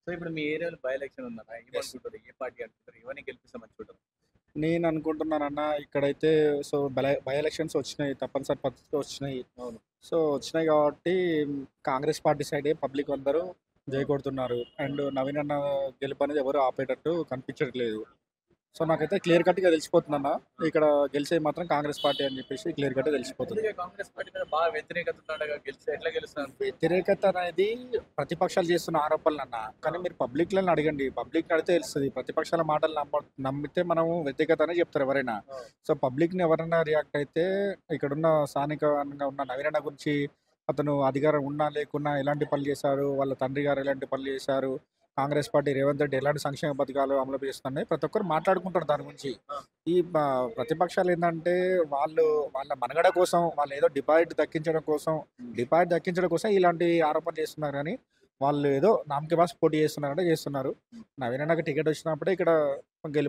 So, ఇప్పుడు మీ ఏరియాలో by election ఉందన్న. యెస్. ఏమనుకుంటారు? ఏ పార్టీ అనుకుంటారు? ఎవరిని గెలిపిస్తాం అనుకుంటారు? నేను అనుకుంటున్నానన్న ఇక్కడైతే సో, బై ఎలక్షన్స్ వచ్చినాయి. తప్పనిసరి పరిస్థితిలో వచ్చినాయి. అవును. సో, వచ్చినాయి కాబట్టి కాంగ్రెస్ పార్టీ సైడే పబ్లిక్ అందరూ జై కొడుతున్నారు. అండ్ నవీన్ అన్న గెలుపనేది ఎవరు ఆపేటట్టు కనిపించట్లేదు. సో, నాకైతే క్లియర్ కట్‌గా తెలిసిపోతుందన్న. ఇక్కడ గెలిచేది మాత్రం కాంగ్రెస్ పార్టీ అని చెప్పేసి క్లియర్ కట్‌గా తెలిసిపోతుంది. అందుకే కాంగ్రెస్ పార్టీ మీద బాగా వ్యతిరేకత ఉందంటగా. ఎట్లా గెలుస్తారు? వ్యతిరేకత అనేది ప్రతిపక్షాలు చేస్తున్న ఆరోపణలన్న. కానీ మీరు పబ్లిక్‌లని అడగండి. పబ్లిక్‌ని అడిగితే తెలుస్తది. ప్రతిపక్షాల మాటలు నమ్మితే మనము వ్యతిరేకత అనే చెప్తారు ఎవరైనా. ఆ! సో, పబ్లిక్‌ని ఎవరైనా రియాక్ట్ అయితే ఇక్కడున్న స్థానికంగా ఉన్న నవీన్ అన్న గురించి అతను అధికారం ఉన్నా, లేకున్నా ఎలాంటి పనులు చేశారు, వాళ్ళ తండ్రి గారు ఎలాంటి పనులు చేశారు, కాంగ్రెస్ పార్టీ రేవంత్ రెడ్డి ఎలాంటి సంక్షేమ పథకాలు అమలు చేస్తున్నాయి ప్రతి ఒక్కరు మాట్లాడుకుంటారు దాని గురించి. ఆ! ఈ ప్రతిపక్షాలు ఏందంటే వాళ్ళు వాళ్ళ మనుగడ కోసం, వాళ్ళేదో హ్మ్. డిపాజిట్ దక్కించడం కోసం ఇలాంటి ఆరోపణలు చేస్తున్నారు గానీ, వాళ్ళు ఏదో నామకే వాస్తు పోటీ చేస్తున్నారంటే చేస్తున్నారు. హ్మ్. నవీన్ అన్నకి టికెట్ వచ్చినప్పుడే ఇక్కడ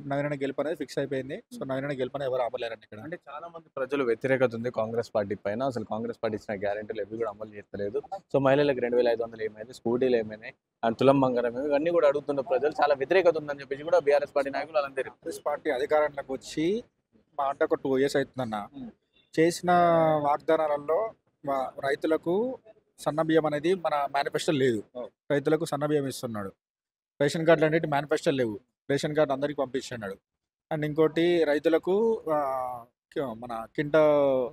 నవీన్ అన్న గెలుపనేది ఫిక్స్ అయిపోయింది. సో, హ్మ్. నవీన్ అన్న గెలుపని ఎవరు ఆపలేరండి ఇక్కడ. అంటే చాలా మంది ప్రజలు వ్యతిరేకత ఉంది కాంగ్రెస్ పార్టీ పైన. అసలు కాంగ్రెస్ పార్టీ ఇచ్చిన గ్యారంటీలు ఎవి కూడా అమలు చేస్తలేదు. సో, మహిళలకు 2500 ఏమైంది, స్కూటీలు ఏమైనాయి, అండ్ తులం బంగారం ఏమి, ఇవన్నీ కూడా అడుగుతున్న ప్రజలు చాలా వ్యతిరేకత ఉందని చెప్పేసి కూడా బీఆర్ఎస్ పార్టీ నాయకులు వాళ్ళందరూ కాంగ్రెస్ పార్టీ అధికారంలోకి వచ్చి మా అంటే ఒక 2 ఇయర్స్ అవుతుందన్న. హ్మ్. చేసిన వాగ్దానాలలో రైతులకు సన్నబియ్యం అనేది మన మేనిఫెస్టోలో లేదు. అవును. రైతులకు సన్నబియ్యం ఇస్తున్నాడు. రేషన్ కార్డులు అనేటివి మేనిఫెస్టోలో లేవు. రేషన్ కార్డు అందరికి పంపించున్నాడు. అండ్ ఇంకోటి రైతులకు మన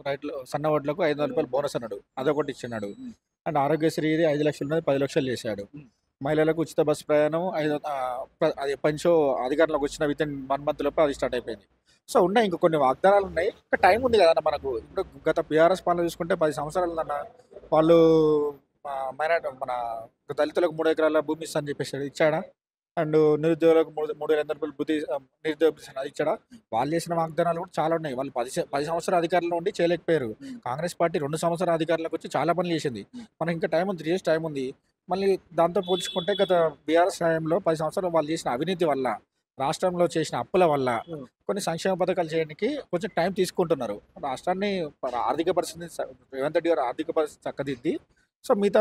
రైతులు సన్న వడ్లకు రూ. 500 బోనస్ అన్నాడు. అదొకటి ఇచ్చినాడు. హ్మ్. అండ్ ఆరోగ్యశ్రీది 5,00,000 ఉన్నది 10,00,000 చేశాడు. హ్మ్. మహిళలకు ఉచిత బస్సు ప్రయాణం అది ఎప్పటినుంచో అధికారంలోకి వచ్చిన వితిన్ 1 మంత్ లోపు అది స్టార్ట్ అయిపోయింది. సో, ఉన్నాయి ఇంకా కొన్ని వాగ్దానాలు ఉన్నాయి. ఇంకా టైం ఉంది కదన్న మనకు. ఇప్పుడు గత బీఆర్ఎస్ పాలన చూసుకుంటే 10 సంవత్సరాలదన్న. వాళ్ళు మన దళితులకు 3 ఎకరాల భూమి ఇస్తా అని చెప్పేసాడు. ఇచ్చాడా? అండ్ నిరుద్యోగులకు 3,200 నిరుద్యోగ భృతి అది ఇచ్చాడా? వాళ్ళు చేసిన వాగ్దానాలు కూడా చాలా ఉన్నాయి. వాళ్ళు 10 సంవత్సరాలు అధికారంలో ఉండి చేయలేకపోయారు. హ్మ్. కాంగ్రెస్ పార్టీ 2 సంవత్సరాల అధికారంలోకి వచ్చి చాలా పనులు చేసింది. మనకి ఇంకా టైం ఉంది. 3 ఇయర్స్ టైం ఉంది. మళ్ళీ దాంతో పోల్చుకుంటే గత బీఆర్ఎస్ హయాంలో 10 సంవత్సరాలు వాళ్ళు చేసిన అవినీతి వల్ల, రాష్ట్రంలో చేసిన అప్పుల వల్ల, హ్మ్. కొన్ని సంక్షేమ పథకాలు చేయడానికి కొంచెం టైం తీసుకుంటున్నారు. రాష్ట్రాన్ని ఆర్థిక పరిస్థితిని రేవంత్ రెడ్డి గారు ఆర్థిక పరిస్థితి చక్కదిద్ది సో, మిగతా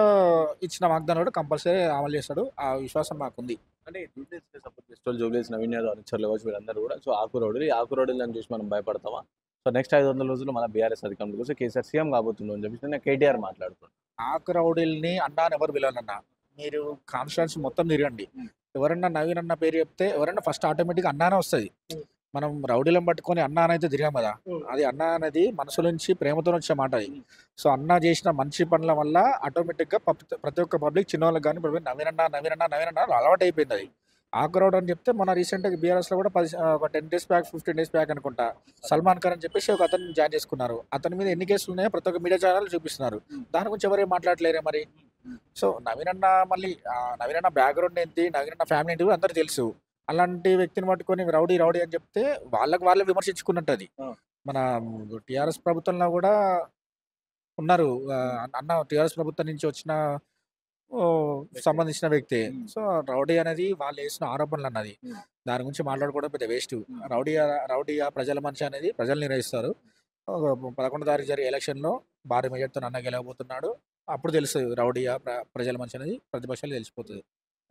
ఇచ్చిన వాగ్దానాలు కూడా కంపల్సరీ అమలు చేస్తాడు. ఆ విశ్వాసం మాకుంది. అంటే జూబ్లీస్‌కి సపోర్ట్ చేసేటోళ్ళు జూబ్లీస్, నవీన్ యాదవ్ అనుచరులు కావచ్చు వీళ్ళందరూ కూడా సో, ఆకురౌడులు. ఈ ఆకురౌడులని చూసి మనం భయపడతామా? సో, నెక్స్ట్ 500 రోజుల్లో మన బీఆర్ఎస్ అధికారంలోకి వస్తే కేసీఆర్ సీఎం కాబోతుండు అని చెప్పేసి నిన్న కేటీఆర్ మాట్లాడుతున్నాడు. ఆకు రౌడీలని అన్నా అని ఎవరు పిలవనన్నా. మీరు కాన్స్టిట్యుయెన్సీ మొత్తం తిరగండి. హ్మ్. ఎవరన్నా నవీన్ అన్న పేరు చెప్తే ఎవరన్నా ఫస్ట్ ఆటోమేటిక్‌గా అన్నా అనే వస్తది. హ్మ్. మనం రౌడీలను పట్టుకొని అన్నా అనైతే తిరిగాం కదా! హ్మ్. అది అన్నా అనేది మనసు నుంచి ప్రేమతోని వచ్చే మాట అది. హ్మ్. సో, అన్న చేసిన మంచి పనుల వల్ల ఆటోమేటిక్‌గా ప్రతి ఒక్క పబ్లిక్ చిన్నోళ్ళకి గాని ఇప్పుడు నవీన్ అన్న, నవీన్ అన్న, నవీన్ అన్న అలవాటయిపోయిందది. ఆకు రౌడీ అని చెప్తే మొన్న రీసెంట్‌గా బీఆర్ఎస్‌లో కూడా ఒక 10 డేస్ బ్యాక్, 15 డేస్ బ్యాక్ అనుకుంటా. సల్మాన్ ఖాన్ అని చెప్పేసి ఒక అతన్ని జాయిన్ చేసుకున్నారు. అతని మీద ఎన్ని కేసులు ఉన్నాయో ప్రతి ఒక్క మీడియా ఛానెల్ చూపిస్తున్నారు. హ్మ్. దాని గురించి ఎవరేం మాట్లాడట్లేరే మరి. హ్మ్. సో, నవీన్ అన్న మళ్ళీ నవీన్ అన్న బ్యాక్‌గ్రౌండ్ ఏంటి? నవీన్ అన్న ఫ్యామిలీ ఏంటి? కూడా అందరికి తెలుసు. అలాంటి వ్యక్తిని పట్టుకొని రౌడీ, రౌడీ అని చెప్తే వాళ్ళకి వాళ్ళే విమర్శించుకున్నట్టది. ఆ! మన టీఆర్ఎస్ ప్రభుత్వంలో గూడా ఉన్నారు. హ్మ్. అన్న టీఆర్ఎస్ ప్రభుత్వం నుంచి వచ్చిన సంబంధించిన వ్యక్తే. హ్మ్. సో, రౌడీ అనేది వాళ్ళేసిన ఆరోపణలన్నది. హ్మ్. దాని గురించి మాట్లాడుకోవడం పెద్ద వేస్టు. హ్మ్. రౌడీయా ప్రజల మనిషి అనేది ప్రజలు నిర్ణయిస్తారు. 11 తారీఖు జరిగే ఎలక్షన్‌లో భారీ మెజార్టీతోని అన్న గెలవబోతున్నాడు. అప్పుడు తెలుస్తది రౌడీయా ప్రజల మనిషి అనేది ప్రతిపక్షాలకు తెలిసిపోతది.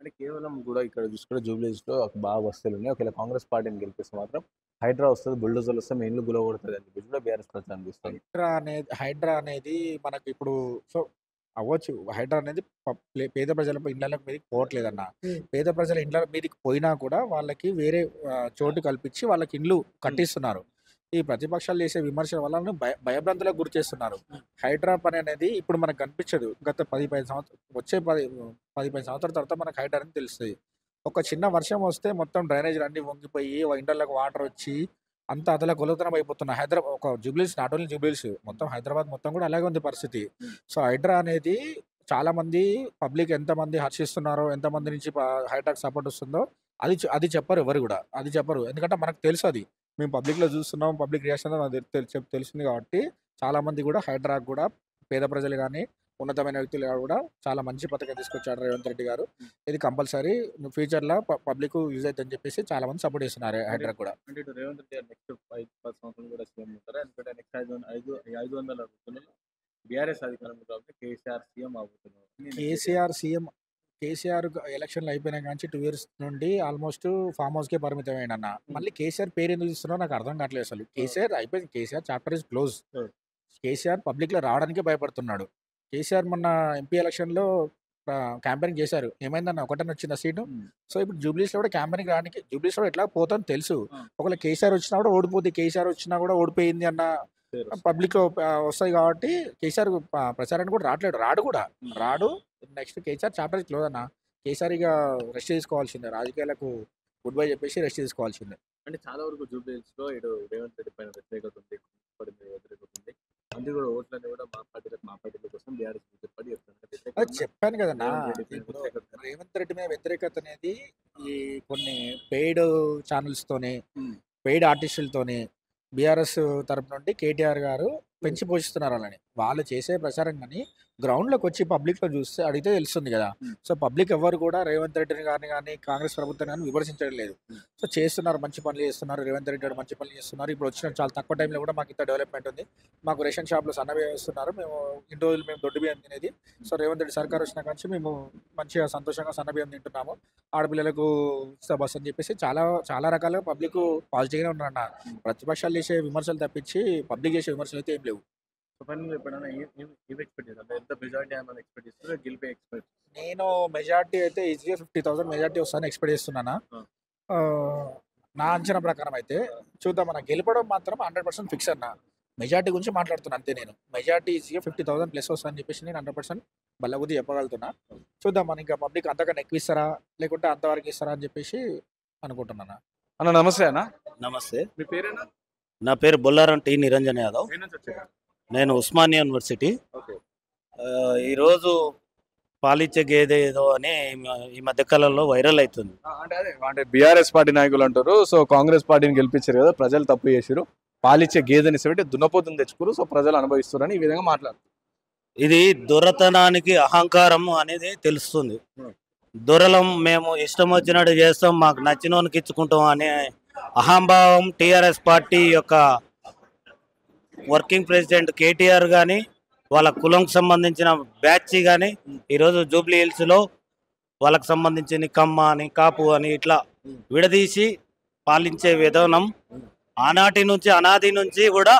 అంటే కేవలం కూడా ఇక్కడ చూసుకుంటే జూబ్లీస్‌లో బాగా బస్తీలున్నాయి. ఒకవేళ కాంగ్రెస్ పార్టీని గెలిపిస్తే మాత్రం హైడ్రా వస్తది, బుల్డోజర్‌లు వస్తాయి, మీ ఇల్లు గులగొడతది అని చెప్పేసి కూడా బీఆర్ఎస్ ప్రచారం చేస్తుంది. హైడ్రా అనేది మనకిప్పుడు సో, అవ్వచ్చు. హైడ్రా అనేది పేద ప్రజల ఇళ్ళల మీదకి పోవట్లేదన్న. హ్మ్. పేద ప్రజల ఇండ్ల మీదకి పోయినా కూడా వాళ్ళకి వేరే చోటు కల్పించి వాళ్ళకి ఇండ్లు హ్మ్. కట్టిస్తున్నారు. ఈ ప్రతిపక్షాలు చేసే విమర్శల వల్ల భయభ్రాంతులకు గురి చేస్తున్నారు. హ్మ్. హైడ్రా పని అనేది ఇప్పుడు మనకు కనిపించదు. గత 10, 15 వచ్చే 10, 15 సంవత్సరాల తర్వాత మనకు హైడ్రా అనేది తెలుస్తది. ఒక చిన్న వర్షం వస్తే మొత్తం డ్రైనేజ్‌లన్నీ వంగిపోయి ఇండ్లలోకి వాటర్ వచ్చి అంతా అతలాకుతలం అయిపోతున్న ఒక జుబ్లీస్ నాట్ ఓన్లీ జుబ్లీస్ మొత్తం హైదరాబాద్ మొత్తం కూడా అలాగే ఉంది పరిస్థితి. హ్మ్. సో, హైడ్రా అనేది చాలామంది పబ్లిక్ ఎంతమంది హర్షిస్తున్నారో, ఎంతమంది నుంచి హైడ్రాకి సపోర్ట్ వస్తుందో అది చెప్పరు ఎవరు గూడా. అది చెప్పరు. ఎందుకంటే మనకు తెలుసది. మేము పబ్లిక్‌లో చూస్తున్నాం. పబ్లిక్ రియాక్షన్ మాకు తెలిసింది కాబట్టి చాలామంది గూడా హైడ్రాకి గూడా పేద ప్రజలు గాని, ఉన్నతమైన వ్యక్తులు గూడా చాలా మంచి పథకం తీసుకొచ్చాడు రేవంత్ రెడ్డి గారు. ఇది కంపల్సరీ ఫ్యూచర్‌లో పబ్లిక్ యూజ్ అయిద్దని చెప్పేసి చాలా మంది సపోర్ట్ చేస్తున్నారు అంటే హైడ్రాకి కూడా. అంటే ఇటు రేవంత్ రెడ్డి గారు నెక్స్ట్ 10 సంవత్సరాలు కూడా సీఎం ఉంటారా? ఎందుకంటే నెక్స్ట్ 500 రోజుల్లో బీఆర్ఎస్ అధికారంలో కాబట్టి కేసీఆర్ సీఎం అవబోతున్నారు. కేసీఆర్ సీఎం కేసీఆర్ ఎలక్షన్లు అయిపోయినా కానీ 2 ఇయర్స్ నుండి ఆల్మోస్ట్ ఫామ్ హౌస్కే పరిమితమైన అన్న. మళ్ళీ కేసీఆర్ పేరు ఎందుకు ఇస్తున్నారో నాకు అర్థం కావట్లేదు అసలు. కేసీఆర్ అయిపోయింది, KCR chapter is close. KCR పబ్లిక్లో రావడానికి భయపడుతున్నాడు. కేసీఆర్ మొన్న ఎంపీ ఎలక్షన్లో క్యాంపెయినింగ్ చేశారు, ఏమైందన్న ఒకటని వచ్చింది ఆ సీటు. సో ఇప్పుడు జూబ్లీస్లో కూడా క్యాంపెయినింగ్ రావడానికి, జూబ్లీస్లో ఎట్లా పోతుందని తెలుసు. ఒకవేళ కేసీఆర్ వచ్చినా కూడా ఓడిపోద్ది, కేసీఆర్ వచ్చినా కూడా ఓడిపోయింది అన్న పబ్లిక్ వస్తుంది కాబట్టి కేసీఆర్ ప్రచారానికి కూడా రాడు కూడా రాడు. నెక్స్ట్ కేసీఆర్ చాప్టర్ క్లోజ్ అన్న. కేసీఆర్ ఇక రెస్ట్ తీసుకోవాల్సిందే, రాజకీయాలకు గుడ్ బై చెప్పేసి రెస్ట్ తీసుకోవాల్సిందే. అంటే చాలా వరకు జూబ్లీహిల్స్ లో ఇటు రేవంత్ రెడ్డి పైన వ్యతిరేకత ఉంది, వ్యతిరేకత ఉంది. అందుకే కూడా ఓట్లన్నీ కూడా మా పార్టీల కోసం బీఆర్ఎస్ చెప్తాను. అది చెప్పాను కదన్నా, ఇప్పుడు రేవంత్ రెడ్డి మీద వ్యతిరేకత అనేది ఈ కొన్ని పెయిడ్ ఛానల్స్తోని, పెయిడ్ ఆర్టిస్టులతోని బీఆర్ఎస్ తరపు నుండి కేటీఆర్ గారు పెంచి పోషిస్తున్నారు వాళ్ళని. వాళ్ళు చేసే ప్రచారం కానీ గ్రౌండ్లోకి వచ్చి పబ్లిక్లో చూస్తే అడిగితే తెలుస్తుంది కదా. సో పబ్లిక్ ఎవరు కూడా రేవంత్ రెడ్డిని కానీ కాంగ్రెస్ ప్రభుత్వాన్ని కానీ విమర్శించడం లేదు. సో చేస్తున్నారు, మంచి పనులు చేస్తున్నారు. రేవంత్ రెడ్డి గారు మంచి పనులు చేస్తున్నారు. ఇప్పుడు వచ్చిన చాలా తక్కువ టైంలో కూడా మాకు ఇంత డెవలప్మెంట్ ఉంది. మాకు రేషన్ షాప్లో సన్నబియ్యం ఇస్తున్నారు, మేము ఇన్ని రోజులు మేము దొడ్డు బియ్యం తినేది. సో రేవంత్ రెడ్డి సర్కార్ వచ్చిన కానీ మేము మంచిగా సంతోషంగా సన్నబియ్యం తింటున్నాము, ఆడపిల్లలకు బస్ అని చెప్పేసి చాలా చాలా రకాలుగా పబ్లిక్ పాజిటివ్గానే ఉన్నారన్న. ప్రతిపక్షాలు చేసే విమర్శలు తప్పించి పబ్లిక్ చేసే విమర్శలు అయితే ఏం లేవు. నేను మెజార్టీ అయితే ఈజీగా 50,000 మెజార్టీ వస్తాను ఎక్స్పెక్ట్ చేస్తున్నానా. నా అంచనా ప్రకారం అయితే చూద్దాం. మన గెలపడం మాత్రం 100% ఫిక్స్ అన్న. మెజార్టీ గురించి మాట్లాడుతున్నా అంతే. నేను మెజార్టీ ఈజీగా 50,000 ప్లస్ వస్తుందని చెప్పేసి నేను 100% బల్లగుద్ది చెప్పగలుగుతున్నా. చూద్దాం మన ఇంకా పబ్లిక్ అంతకన్నా ఎక్కువ ఇస్తారా లేకుంటే అంతవరకు ఇస్తారా అని చెప్పేసి అనుకుంటున్నాను. అన్న నమస్తే అన్న. నమస్తే, మీ పేరేనా? నా పేరు బొల్లారం టి నిరంజన్ యాదవ్. నేను ఉస్మానియా యూనివర్సిటీ. ఈరోజు పాలిచ్చే గేదె ఏదో అని ఈ మధ్య కాలంలో వైరల్ అవుతుంది. అంటే బీఆర్ఎస్ పార్టీ నాయకులు అంటారు, సో కాంగ్రెస్ పార్టీని గెలిపించారు కదా, ప్రజలు తప్పు చేశారు, పాలిచ్చే గేదెని ఇస్తే దున్నపోతుని తెచ్చుకోరు, సో ప్రజలు అనుభవిస్తారు ఈ విధంగా మాట్లాడుతారు. ఇది దొరతనానికి అహంకారం అనేది తెలుస్తుంది. దొరలం, మేము ఇష్టం వచ్చినట్టు చేస్తాం, మాకు నచ్చినోనికి ఇచ్చుకుంటాం అనే అహంభావం టీఆర్ఎస్ పార్టీ యొక్క వర్కింగ్ ప్రెసిడెంట్ కేటీఆర్ కానీ వాళ్ళ కులంకి సంబంధించిన బ్యాచ్ కానీ ఈరోజు జూబ్లీ హిల్స్లో వాళ్ళకి సంబంధించిన కమ్మ అని కాపు అని ఇట్లా విడదీసి పాలించే విధానం ఆనాటి నుంచి అనాది నుంచి కూడా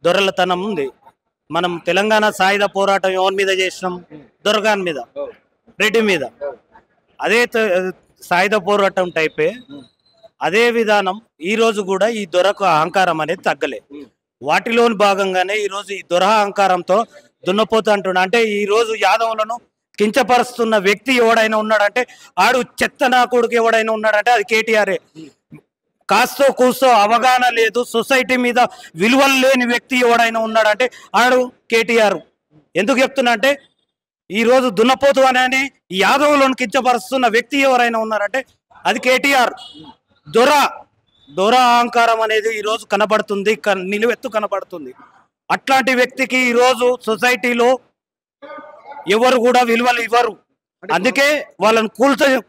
దొరలతనం ఉంది. మనం తెలంగాణ సాయుధ పోరాటం ఎవరి మీద చేసినాం? దొరగాన్ మీద, రెడ్డి మీద. అదే సాయుధ పోరాటం టైపే అదే విధానం ఈరోజు కూడా ఈ దొరకు అహంకారం అనేది తగ్గలే. వాటిలోని భాగంగానే ఈరోజు ఈ దురహంకారంతో దున్నపోతూ అంటున్నా. అంటే ఈరోజు యాదవులను కించపరుస్తున్న వ్యక్తి ఎవడైనా ఉన్నాడంటే, ఆడు చెత్త నా కొడుకు ఎవడైనా ఉన్నాడంటే అది కేటీఆర్ఏ. కాస్తో కూస్తో అవగాహన లేదు, సొసైటీ మీద విలువలు లేని వ్యక్తి ఎవడైనా ఉన్నాడంటే ఆడు కేటీఆర్. ఎందుకు చెప్తున్నా అంటే ఈరోజు దున్నపోతు అని యాదవులను కించపరుస్తున్న వ్యక్తి ఎవరైనా ఉన్నారంటే అది కేటీఆర్. దొర అహంకారం అనేది ఈరోజు కనబడుతుంది, నిలువెత్తు కనబడుతుంది. అట్లాంటి వ్యక్తికి ఈరోజు సొసైటీలో ఎవరు కూడా విలువలు ఇవ్వరు. అందుకే వాళ్ళని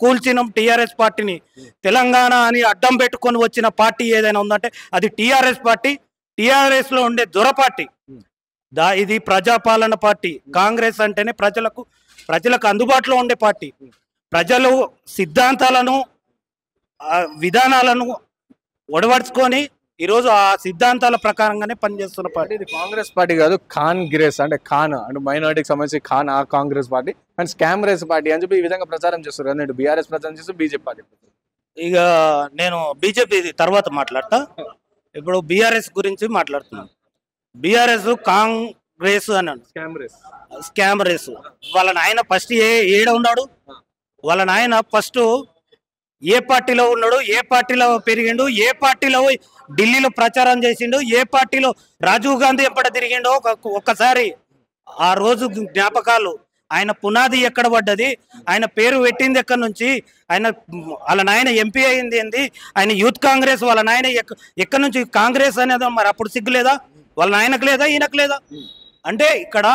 కూల్చిన టీఆర్ఎస్ పార్టీని. తెలంగాణ అని అడ్డం పెట్టుకొని వచ్చిన పార్టీ ఏదైనా ఉందంటే అది టీఆర్ఎస్ పార్టీ. టీఆర్ఎస్ లో ఉండే దొర పార్టీ. ఇది ప్రజాపాలన పార్టీ. కాంగ్రెస్ అంటేనే ప్రజలకు అందుబాటులో ఉండే పార్టీ. ప్రజలు సిద్ధాంతాలను విధానాలను ఒడవడుచుకొని ఈరోజు ఆ సిద్ధాంతాల ప్రకారంగానే పనిచేస్తున్న పార్టీ. ఇది కాంగ్రెస్ పార్టీ కాదు, కాంగ్రెస్ అంటే ఖాన్ అంటే మైనారిటీకి సంబంధించి ఖాన్ ఆ Congress party and scam race party అని చెప్పి ఈ విధంగా ప్రచారం చేస్తారు కదా. నేను బీఆర్ఎస్ ప్రచారం చేస్తూ బీజేపీ పార్టీ. ఇక నేను బీజేపీ తర్వాత మాట్లాడతా, ఇప్పుడు బీఆర్ఎస్ గురించి మాట్లాడుతున్నాను. బీఆర్ఎస్ కాంగ్రెస్ అన్నాడు, స్కామ్ రేసు. వాళ్ళ నాయన ఫస్ట్ ఏడ ఉన్నాడు? వాళ్ళ నాయన ఫస్ట్ ఏ పార్టీలో ఉన్నాడు, ఏ పార్టీలో పెరిగిండు, ఏ పార్టీలో ఢిల్లీలో ప్రచారం చేసిండు, ఏ పార్టీలో రాజీవ్ గాంధీ ఎప్పటి తిరిగిండో ఒక్కసారి ఆ రోజు జ్ఞాపకాలు. ఆయన పునాది ఎక్కడ పడ్డది, ఆయన పేరు పెట్టింది ఎక్కడి నుంచి, వాళ్ళ నాయన ఎంపీ అయింది ఏంది, ఆయన యూత్ కాంగ్రెస్ వాళ్ళ నాయన ఎక్కడి నుంచి కాంగ్రెస్ అనేది మరి అప్పుడు సిగ్గులేదా? వాళ్ళ నాయనకు లేదా, ఈయనకు లేదా? అంటే ఇక్కడ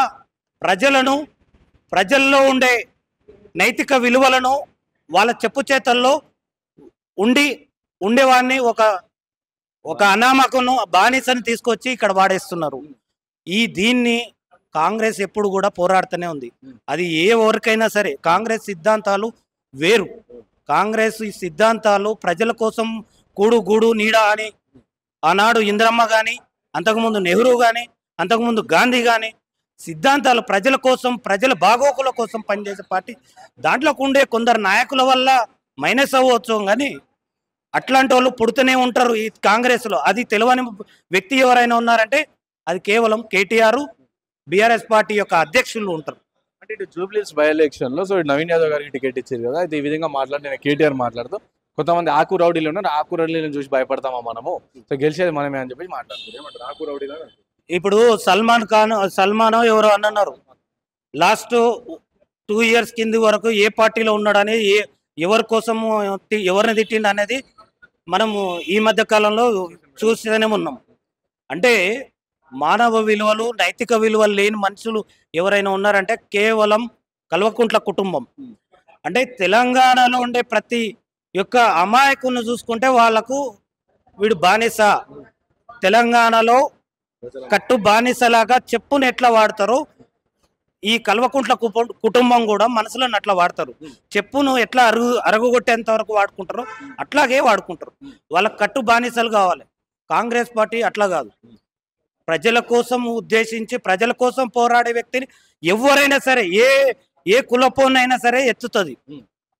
ప్రజల్లో ఉండే నైతిక విలువలను వాళ్ళ చెప్పు చేతల్లో ఉండేవాడిని ఒక అనామకును బానిసని తీసుకొచ్చి ఇక్కడ వాడేస్తున్నారు. దీన్ని కాంగ్రెస్ ఎప్పుడు కూడా పోరాడుతూనే ఉంది. అది ఏ ఎవరికైనా సరే కాంగ్రెస్ సిద్ధాంతాలు వేరు. కాంగ్రెస్ ఈ సిద్ధాంతాలు ప్రజల కోసం కూడు గూడు నీడ అని ఆనాడు ఇందిరమ్మ కానీ, అంతకుముందు నెహ్రూ కానీ, అంతకుముందు గాంధీ కానీ సిద్ధాంతాలు ప్రజల కోసం, ప్రజల బాగోకుల కోసం పనిచేసే పార్టీ. దాంట్లోకి ఉండే కొందరు నాయకుల వల్ల మైనస్ అవ్వచ్చు, కానీ అట్లాంటి వాళ్ళు పుడుతూనే ఉంటారు ఈ కాంగ్రెస్లో. అది తెలియని వ్యక్తి ఎవరైనా ఉన్నారంటే అది కేవలం కేటీఆర్, బీఆర్ఎస్ పార్టీ యొక్క అధ్యక్షులు ఉంటారు. అంటే ఇటు జూబ్లీస్ బై ఎలక్షన్ లో సో నవీన్ యాదవ్ గారికి టికెట్ ఇచ్చారు కదా, అయితే ఈ విధంగా నేను కేటీఆర్ మాట్లాడుతూ కొంతమంది ఆకు రౌడీలు ఉన్నారు, ఆకు రౌడీలను చూసి భయపడతామా మనము, సో గెలిచేది మనమే అని చెప్పి మాట్లాడుతున్నారు. ఏమంటారు ఆకు రౌడీలు? ఇప్పుడు సల్మాన్ ఎవరో అన్నారు లాస్ట్ 2 years కింది వరకు ఏ పార్టీలో ఉన్నాడని, ఎవరి కోసం ఎవరిని తిట్టిండు అనేది మనము ఈ మధ్య కాలంలో చూస్తూనే ఉన్నాం. అంటే మానవ విలువలు, నైతిక విలువలు లేని మనుషులు ఎవరైనా ఉన్నారంటే కేవలం కల్వకుంట్ల కుటుంబం. అంటే తెలంగాణలో ఉండే ప్రతి యొక్క అమాయకులను చూసుకుంటే వాళ్ళకు వీడు బానిస, తెలంగాణలో కట్టు బానిసలాగా చెప్పును ఎట్లా వాడతారో ఈ కల్వకుంట్ల కుటుంబం కూడా మనసులో అట్లా వాడతారు. చెప్పును ఎట్లా అరగొట్టేంత వరకు వాడుకుంటారో అట్లాగే వాడుకుంటారు. వాళ్ళకి కట్టు బానిసలు కావాలి. కాంగ్రెస్ పార్టీ అట్లా కాదు. ప్రజల కోసం ఉద్దేశించి ప్రజల కోసం పోరాడే వ్యక్తిని ఎవరైనా సరే ఏ కులపోనైనా సరే ఎత్తుతుంది.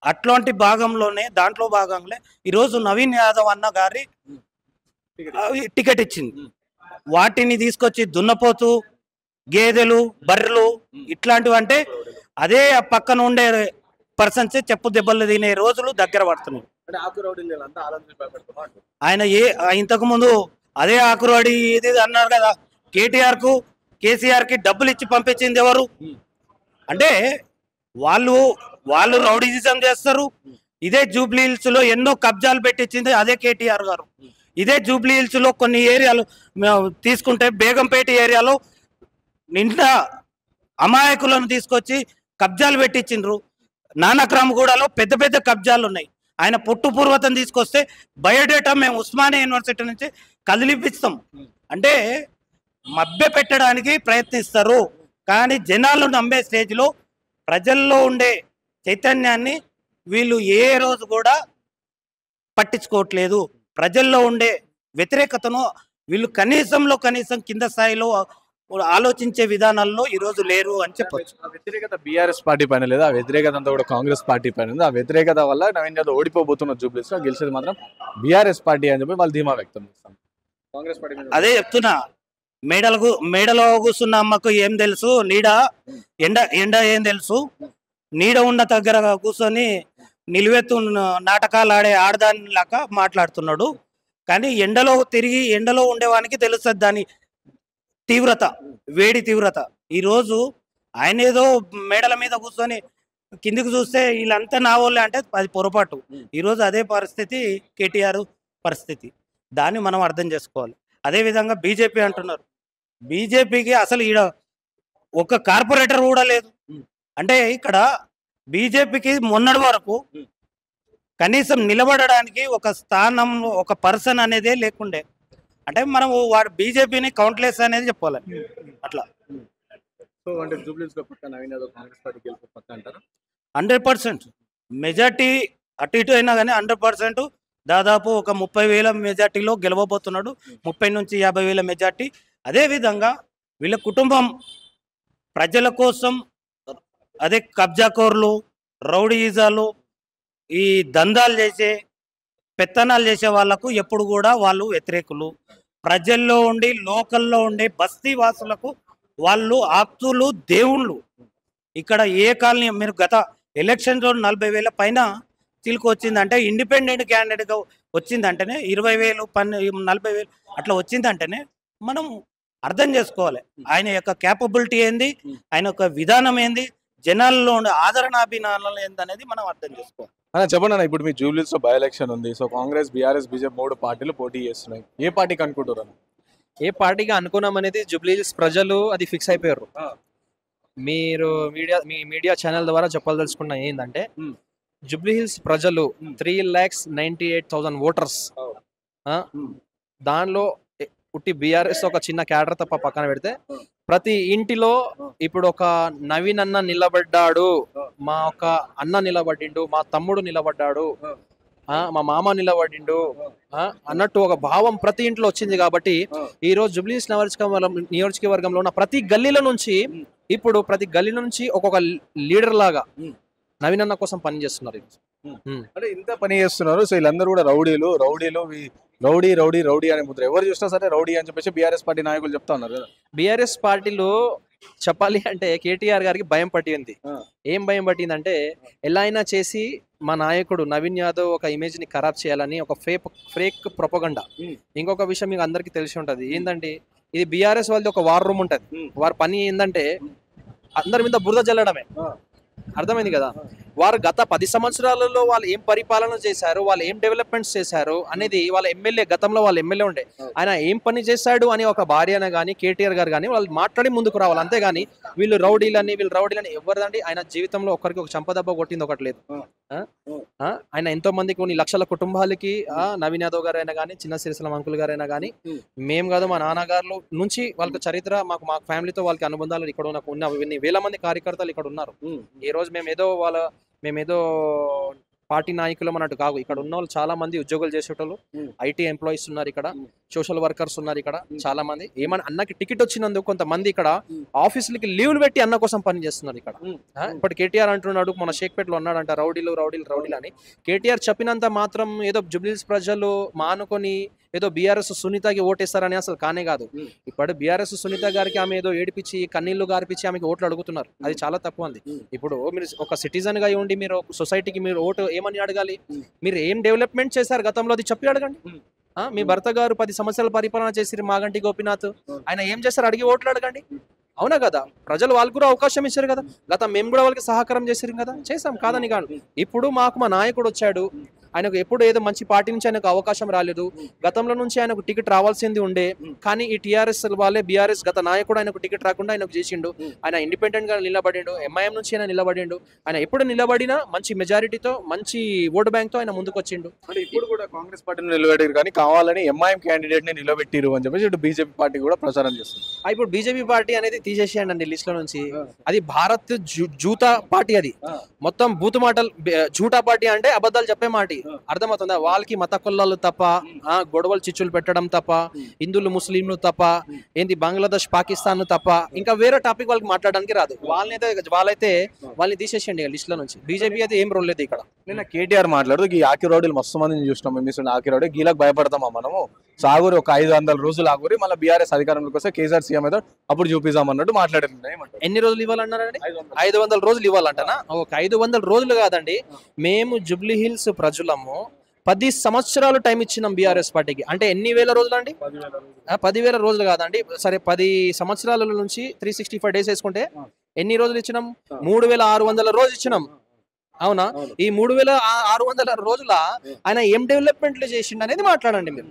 అట్లాంటి దాంట్లో భాగంలో ఈరోజు నవీన్ యాదవ్ అన్న గారి టికెట్ ఇచ్చింది. వాటిని తీసుకొచ్చి దున్నపోతు, గేదెలు, బర్రెలు ఇట్లాంటివి అంటే అదే పక్కన ఉండే పర్సన్స్ చెప్పు దెబ్బలు తినే రోజులు దగ్గర పడుతున్నాయి. ఆయన ఇంతకు ముందు అదే ఆకురాడి ఇది అన్నారు కదా, కేసీఆర్ కి డబ్బులు ఇచ్చి పంపించింది ఎవరు అంటే వాళ్ళు రౌడీజం చేస్తారు. ఇదే జూబ్లీ హిల్స్ లో ఎన్నో కబ్జాలు పెట్టించింది అదే కేటీఆర్ గారు. ఇదే జూబ్లీ హిల్స్ లో కొన్ని ఏరియాలు తీసుకుంటే బేగంపేట ఏరియాలో నిండా అమాయకులను తీసుకొచ్చి కబ్జాలు పెట్టించిండ్రు. నానక్రామ్గూడలో పెద్ద పెద్ద కబ్జాలు ఉన్నాయి. ఆయన పుట్టు పూర్వతం తీసుకొస్తే బయోడేటా మేము ఉస్మానియా యూనివర్సిటీ నుంచి కదిలిపిస్తాం అంటే మభ్య పెట్టడానికి ప్రయత్నిస్తారు. కానీ జనాలు నమ్మే స్టేజ్లో ప్రజల్లో ఉండే చైతన్యాన్ని వీళ్ళు ఏ రోజు కూడా పట్టించుకోవట్లేదు. ప్రజల్లో ఉండే వ్యతిరేకతను వీళ్ళు కనీసం కింద స్థాయిలో ఆలోచించే విధానాల్లో ఈరోజు లేరు అని చెప్పొచ్చు. ఆ వ్యతిరేకత బీఆర్ఎస్ పార్టీ పైన లేదా, ఆ వ్యతిరేకత అంతా కూడా కాంగ్రెస్ పార్టీ పైన ఉంది. ఆ వ్యతిరేకత వల్ల నవీన్ యాదవ్ ఓడిపోబోతున్న జూబ్లీస్ లో, గెలిచేది మాత్రం బీఆర్ఎస్ పార్టీ అని చెప్పి వాళ్ళు ధీమా వ్యక్తం చేస్తారు. కాంగ్రెస్ పార్టీ అదే చెప్తున్నా, మేడలో కూర్చున్న అమ్మకు ఏం తెలుసు, ఎండ ఏం తెలుసు. నీడ ఉన్న దగ్గర కూర్చొని నిలువెత్తు నాటకాలు ఆడే ఆడదాని లాగా మాట్లాడుతున్నాడు. కానీ ఎండలో ఉండేవానికి తెలుస్తుంది దాని తీవ్రత, వేడి తీవ్రత. ఈరోజు ఆయన ఏదో మేడల మీద కూర్చొని కిందికి చూస్తే వీళ్ళంతా నా వాళ్ళే అంటే అది పొరపాటు. ఈరోజు అదే పరిస్థితి కేటీఆర్ పరిస్థితి. దాన్ని మనం అర్థం చేసుకోవాలి. అదేవిధంగా బీజేపీ అంటున్నారు, బీజేపీకి అసలు ఈడ ఒక కార్పొరేటర్ కూడా లేదు. అంటే ఇక్కడ బీజేపీకి మొన్నటి వరకు కనీసం నిలబడడానికి ఒక స్థానం, ఒక పర్సన్ అనేదే లేకుండే. అంటే మనం వాడు బీజేపీని కౌంట్లెస్ అనేది చెప్పాలి అట్లా. సో అంటే జూబ్లీస్ లో పక్క నవీన్ యాదవ్ కాంగ్రెస్ పార్టీ గెలుపు పక్క అంటారా? 100% మెజార్టీ అటు ఇటు అయినా కానీ 100% దాదాపు ఒక 30,000 మెజార్టీలో గెలవబోతున్నాడు. 30 నుంచి 50,000 మెజార్టీ. అదేవిధంగా వీళ్ళ కుటుంబం ప్రజల కోసం అదే కబ్జాకోర్లు, రౌడీయిజాలు, ఈ దందాలు చేసే, పెత్తనాలు చేసే వాళ్లకు ఎప్పుడు కూడా వాళ్ళు వ్యతిరేకులు. ప్రజల్లో ఉండి లోకల్లో ఉండే బస్తీ వాసులకు వాళ్ళు ఆప్తులు, దేవుళ్ళు. ఇక్కడ ఏ కాలనీ మీరు గత ఎలక్షన్లో 40,000 పైన చిలుకు వచ్చిందంటే, ఇండిపెండెంట్ క్యాండిడేట్గా వచ్చిందంటేనే 20,000, 40,000 అట్లా వచ్చిందంటేనే మనం అర్థం చేసుకోవాలి ఆయన యొక్క క్యాపబిలిటీ ఏంది, ఆయన యొక్క విధానం ఏంది, జనాల్లో ఉండే ఆదరణాభిమానాలు ఏందనేది మనం అర్థం చేసుకోవాలి. చెప్పండి అన్న, ఇప్పుడు మీ జూబ్లీస్ లో బై ఎలక్షన్ ఉంది. సో కాంగ్రెస్, బీఆర్ఎస్, బీజేపీ 3 పార్టీలు పోటీ చేస్తున్నాయి. ఏ పార్టీకి అనుకుంటారు? ఏ పార్టీకి అనుకున్నాం అనేది జూబ్లీస్ ప్రజలు అది ఫిక్స్ అయిపోయారు. మీరు మీ మీడియా ఛానల్ ద్వారా చెప్పదలుచుకున్న ఏంటంటే, జూబ్లీహిల్స్ ప్రజలు 3,98,000 ఓటర్స్, దానిలో ఉట్టి బీఆర్ఎస్ ఒక చిన్న క్యాడర్ తప్ప పక్కన పెడితే ప్రతి ఇంటిలో ఇప్పుడు ఒక నవీన్ అన్న నిలబడ్డాడు, మా ఒక అన్న నిలబడిండు, మా తమ్ముడు నిలబడ్డాడు, మా మామ నిలబడిండు అన్నట్టు ఒక భావం ప్రతి ఇంట్లో వచ్చింది. కాబట్టి ఈ రోజు జూబ్లీహిల్స్ నియోజకవర్గంలో ఉన్న ప్రతి గల్లీల నుంచి ఇప్పుడు ప్రతి గల్లీ నుంచి ఒక్కొక్క లీడర్ లాగా నవీన్ అన్న కోసం పని చేస్తున్నారు. అంటే ఇంత పని చేస్తున్నారు. సో వీళ్ళందరూ కూడా రౌడీలు రౌడీలు రౌడీ రౌడీ రౌడీ అనే ముద్ర ఎవరు చూసినా సరే రౌడీ అని చెప్పేసి బీఆర్ఎస్ పార్టీ నాయకులు చెప్తా ఉన్నారు కదా. బీఆర్ఎస్ పార్టీలో చెప్పాలి అంటే కేటీఆర్ గారికి భయం పట్టింది. ఏం భయం పట్టిందంటే ఎలా అయినా చేసి మా నాయకుడు నవీన్ యాదవ్ ఒక ఇమేజ్ ని ఖరాబ్ చేయాలని ఒక ఫేక్ ప్రొపగండా. ఇంకొక విషయం మీకు అందరికి తెలిసి ఉంటది ఏంటంటే ఇది బీఆర్ఎస్ వాళ్ళది ఒక వార్ రూమ్ ఉంటది. వారి పని ఏంటంటే అందరి మీద బురద జల్లడమే. అర్థమైంది కదా. వారు గత 10 సంవత్సరాలలో వాళ్ళు ఏం పరిపాలన చేశారు, వాళ్ళు ఏం డెవలప్మెంట్స్ చేశారు అనేది వాళ్ళ ఎమ్మెల్యే, గతంలో వాళ్ళ ఎమ్మెల్యే ఉండే ఆయన ఏం పని చేశాడు అని ఒక భార్యన కానీ కేటీఆర్ గారు కానీ వాళ్ళు మాట్లాడి ముందుకు రావాలి. అంతేగాని వీళ్ళు రౌడీలని ఎవరిదండి. ఆయన జీవితంలో ఒకరికి ఒక చంపదెబ్బ కొట్టింది ఒకటి లేదు. ఆయన ఎంతో మంది కొన్ని లక్షల కుటుంబాలకి నవీన్ యాదవ్ గారు అయినా కానీ, చిన్న సిరిసిల్ల అంకుల్ గారు అయినా కానీ, మేము కాదు మా నాన్నగారు నుంచి వాళ్ళకి చరిత్ర, మా ఫ్యామిలీతో వాళ్ళకి అనుబంధాలు ఇక్కడ ఉన్న వేల మంది కార్యకర్తలు ఇక్కడ ఉన్నారు. ఈ రోజు మేమేదో పార్టీ నాయకులు అన్నట్టు కాదు. ఇక్కడ ఉన్న వాళ్ళు చాలా మంది ఉద్యోగాలు చేసేటోళ్ళు, ఐటీ ఎంప్లాయీస్ ఉన్నారు, ఇక్కడ సోషల్ వర్కర్స్ ఉన్నారు, ఇక్కడ చాలా మంది. ఏమన్నా అన్నకి టికెట్ వచ్చినందుకు కొంతమంది ఇక్కడ ఆఫీసులకి లీవ్లు పెట్టి అన్న కోసం పని చేస్తున్నారు ఇక్కడ. ఇప్పుడు కేటీఆర్ అంటున్నాడు, మన షేక్పేటలో ఉన్నాడంట రౌడీలు అని. కేటీఆర్ చెప్పినంత మాత్రం ఏదో జూబ్లీహిల్స్ ప్రజలు మానుకొని ఏదో బీఆర్ఎస్ సునీతకి ఓటేస్తారని అసలు కానే కాదు. ఇప్పుడు బీఆర్ఎస్ సునీత గారికి ఆమె ఏదో ఏడిపించి కన్నీళ్లు గారిపించి ఆమెకి ఓట్లు అడుగుతున్నారు. అది చాలా తక్కువ అంది. ఇప్పుడు మీరు ఒక సిటిజన్ గా ఉండి మీరు సొసైటీకి మీరు ఓటు ఏమని అడగాలి? మీరు ఏం డెవలప్మెంట్ చేశారు గతంలో అది చెప్పి అడగండి. మీ భర్త గారు 10 సంవత్సరాల పరిపాలన చేసిరు మాగంటి గోపీనాథ్, ఆయన ఏం చేశారు అడిగి ఓట్లు అడగండి. అవునా కదా. ప్రజలు వాళ్ళు కూడా అవకాశం ఇచ్చారు కదా. మేము కూడా వాళ్ళకి సహకారం చేసారు కదా, చేసాం కాదని కాదు. ఇప్పుడు మాకు మా నాయకుడు వచ్చాడు, ఆయనకు ఎప్పుడు ఏదో మంచి పార్టీ నుంచి ఆయనకు అవకాశం రాలేదు. గతంలో నుంచి ఆయనకు టికెట్ రావాల్సింది ఉండే, కానీ ఈ టీఆర్ఎస్ వాళ్ళే బీఆర్ఎస్ గత నాయకుడు ఆయనకు టికెట్ రాకుండా ఆయనకు చేసిండు. ఆయన ఇండిపెండెంట్ గా నిలబడిండు, ఎంఐఎం నుంచి ఆయన నిలబడిండు. ఆయన ఎప్పుడు నిలబడినా మంచి మెజారిటీతో మంచి ఓటు బ్యాంక్ తో ఆయన ముందుకు వచ్చిండు. అంటే ఇప్పుడు కూడా కాంగ్రెస్ పార్టీని నిలబెట్టారు కానీ కావాలని ఎంఐఎం క్యాండిడేట్ ని నిలబెట్టిరు అని చెప్పేసి ఇటు బీజేపీ పార్టీ కూడా ప్రచారం చేస్తుంది. ఇప్పుడు బీజేపీ పార్టీ అనేది తీసేసేయండి లిస్ట్ లో నుంచి. అది భారత్ జూతా పార్టీ, అది మొత్తం బూతు మాటలు. జూటా పార్టీ అంటే అబద్ధాలు చెప్పే మాట. అర్థమవుతుందా? వాళ్ళకి మత కొల్లాలు తప్ప, గొడవలు చిచ్చులు పెట్టడం తప్ప, హిందువులు ముస్లింలు తప్ప, ఏంటి బంగ్లాదేశ్ పాకిస్తాన్ తప్ప ఇంకా వేరే టాపిక్ వాళ్ళకి మాట్లాడడానికి రాదు. వాళ్ళైతే వాళ్ళని తీసేసేయండి లిస్ట్ లో నుంచి. బీజేపీ అయితే ఏం రోల్ లేదు ఇక్కడ. నిన్న కేటీఆర్ మాట్లాడుతూ ఈ ఆకి రౌడీలు మస్తు మందిని చూసినాం, మేము ఆకి రౌడీ గీలకు భయపడతామా మనము, సాగురి ఒక 500 రోజులు ఆగురి, మళ్ళీ బీఆర్ఎస్ అధికారంలోకి వస్తే కేసీఆర్ సీఎం అయితే అప్పుడు చూపిస్తాం అన్నట్టు మాట్లాడుతున్నాయి. ఎన్ని రోజులు ఇవ్వాలన్నారండి? 500 రోజులు ఇవ్వాలంటనా? ఒక 500 రోజులు కాదండి. మేము జూబ్లీహిల్స్ ప్రజలము 10 సంవత్సరాలు టైం ఇచ్చినాం బీఆర్ఎస్ పార్టీకి. అంటే ఎన్ని వేల రోజులు అండి? 10,000 రోజులు కాదండి. సరే 10 సంవత్సరాల నుంచి 365 డేస్ వేసుకుంటే ఎన్ని రోజులు ఇచ్చినాం? 3,600 రోజులు ఇచ్చినాం. అవునా? ఈ 3,600 రోజుల ఆయన ఏం డెవలప్మెంట్లు చేసిండు అనేది మాట్లాడండి మీరు.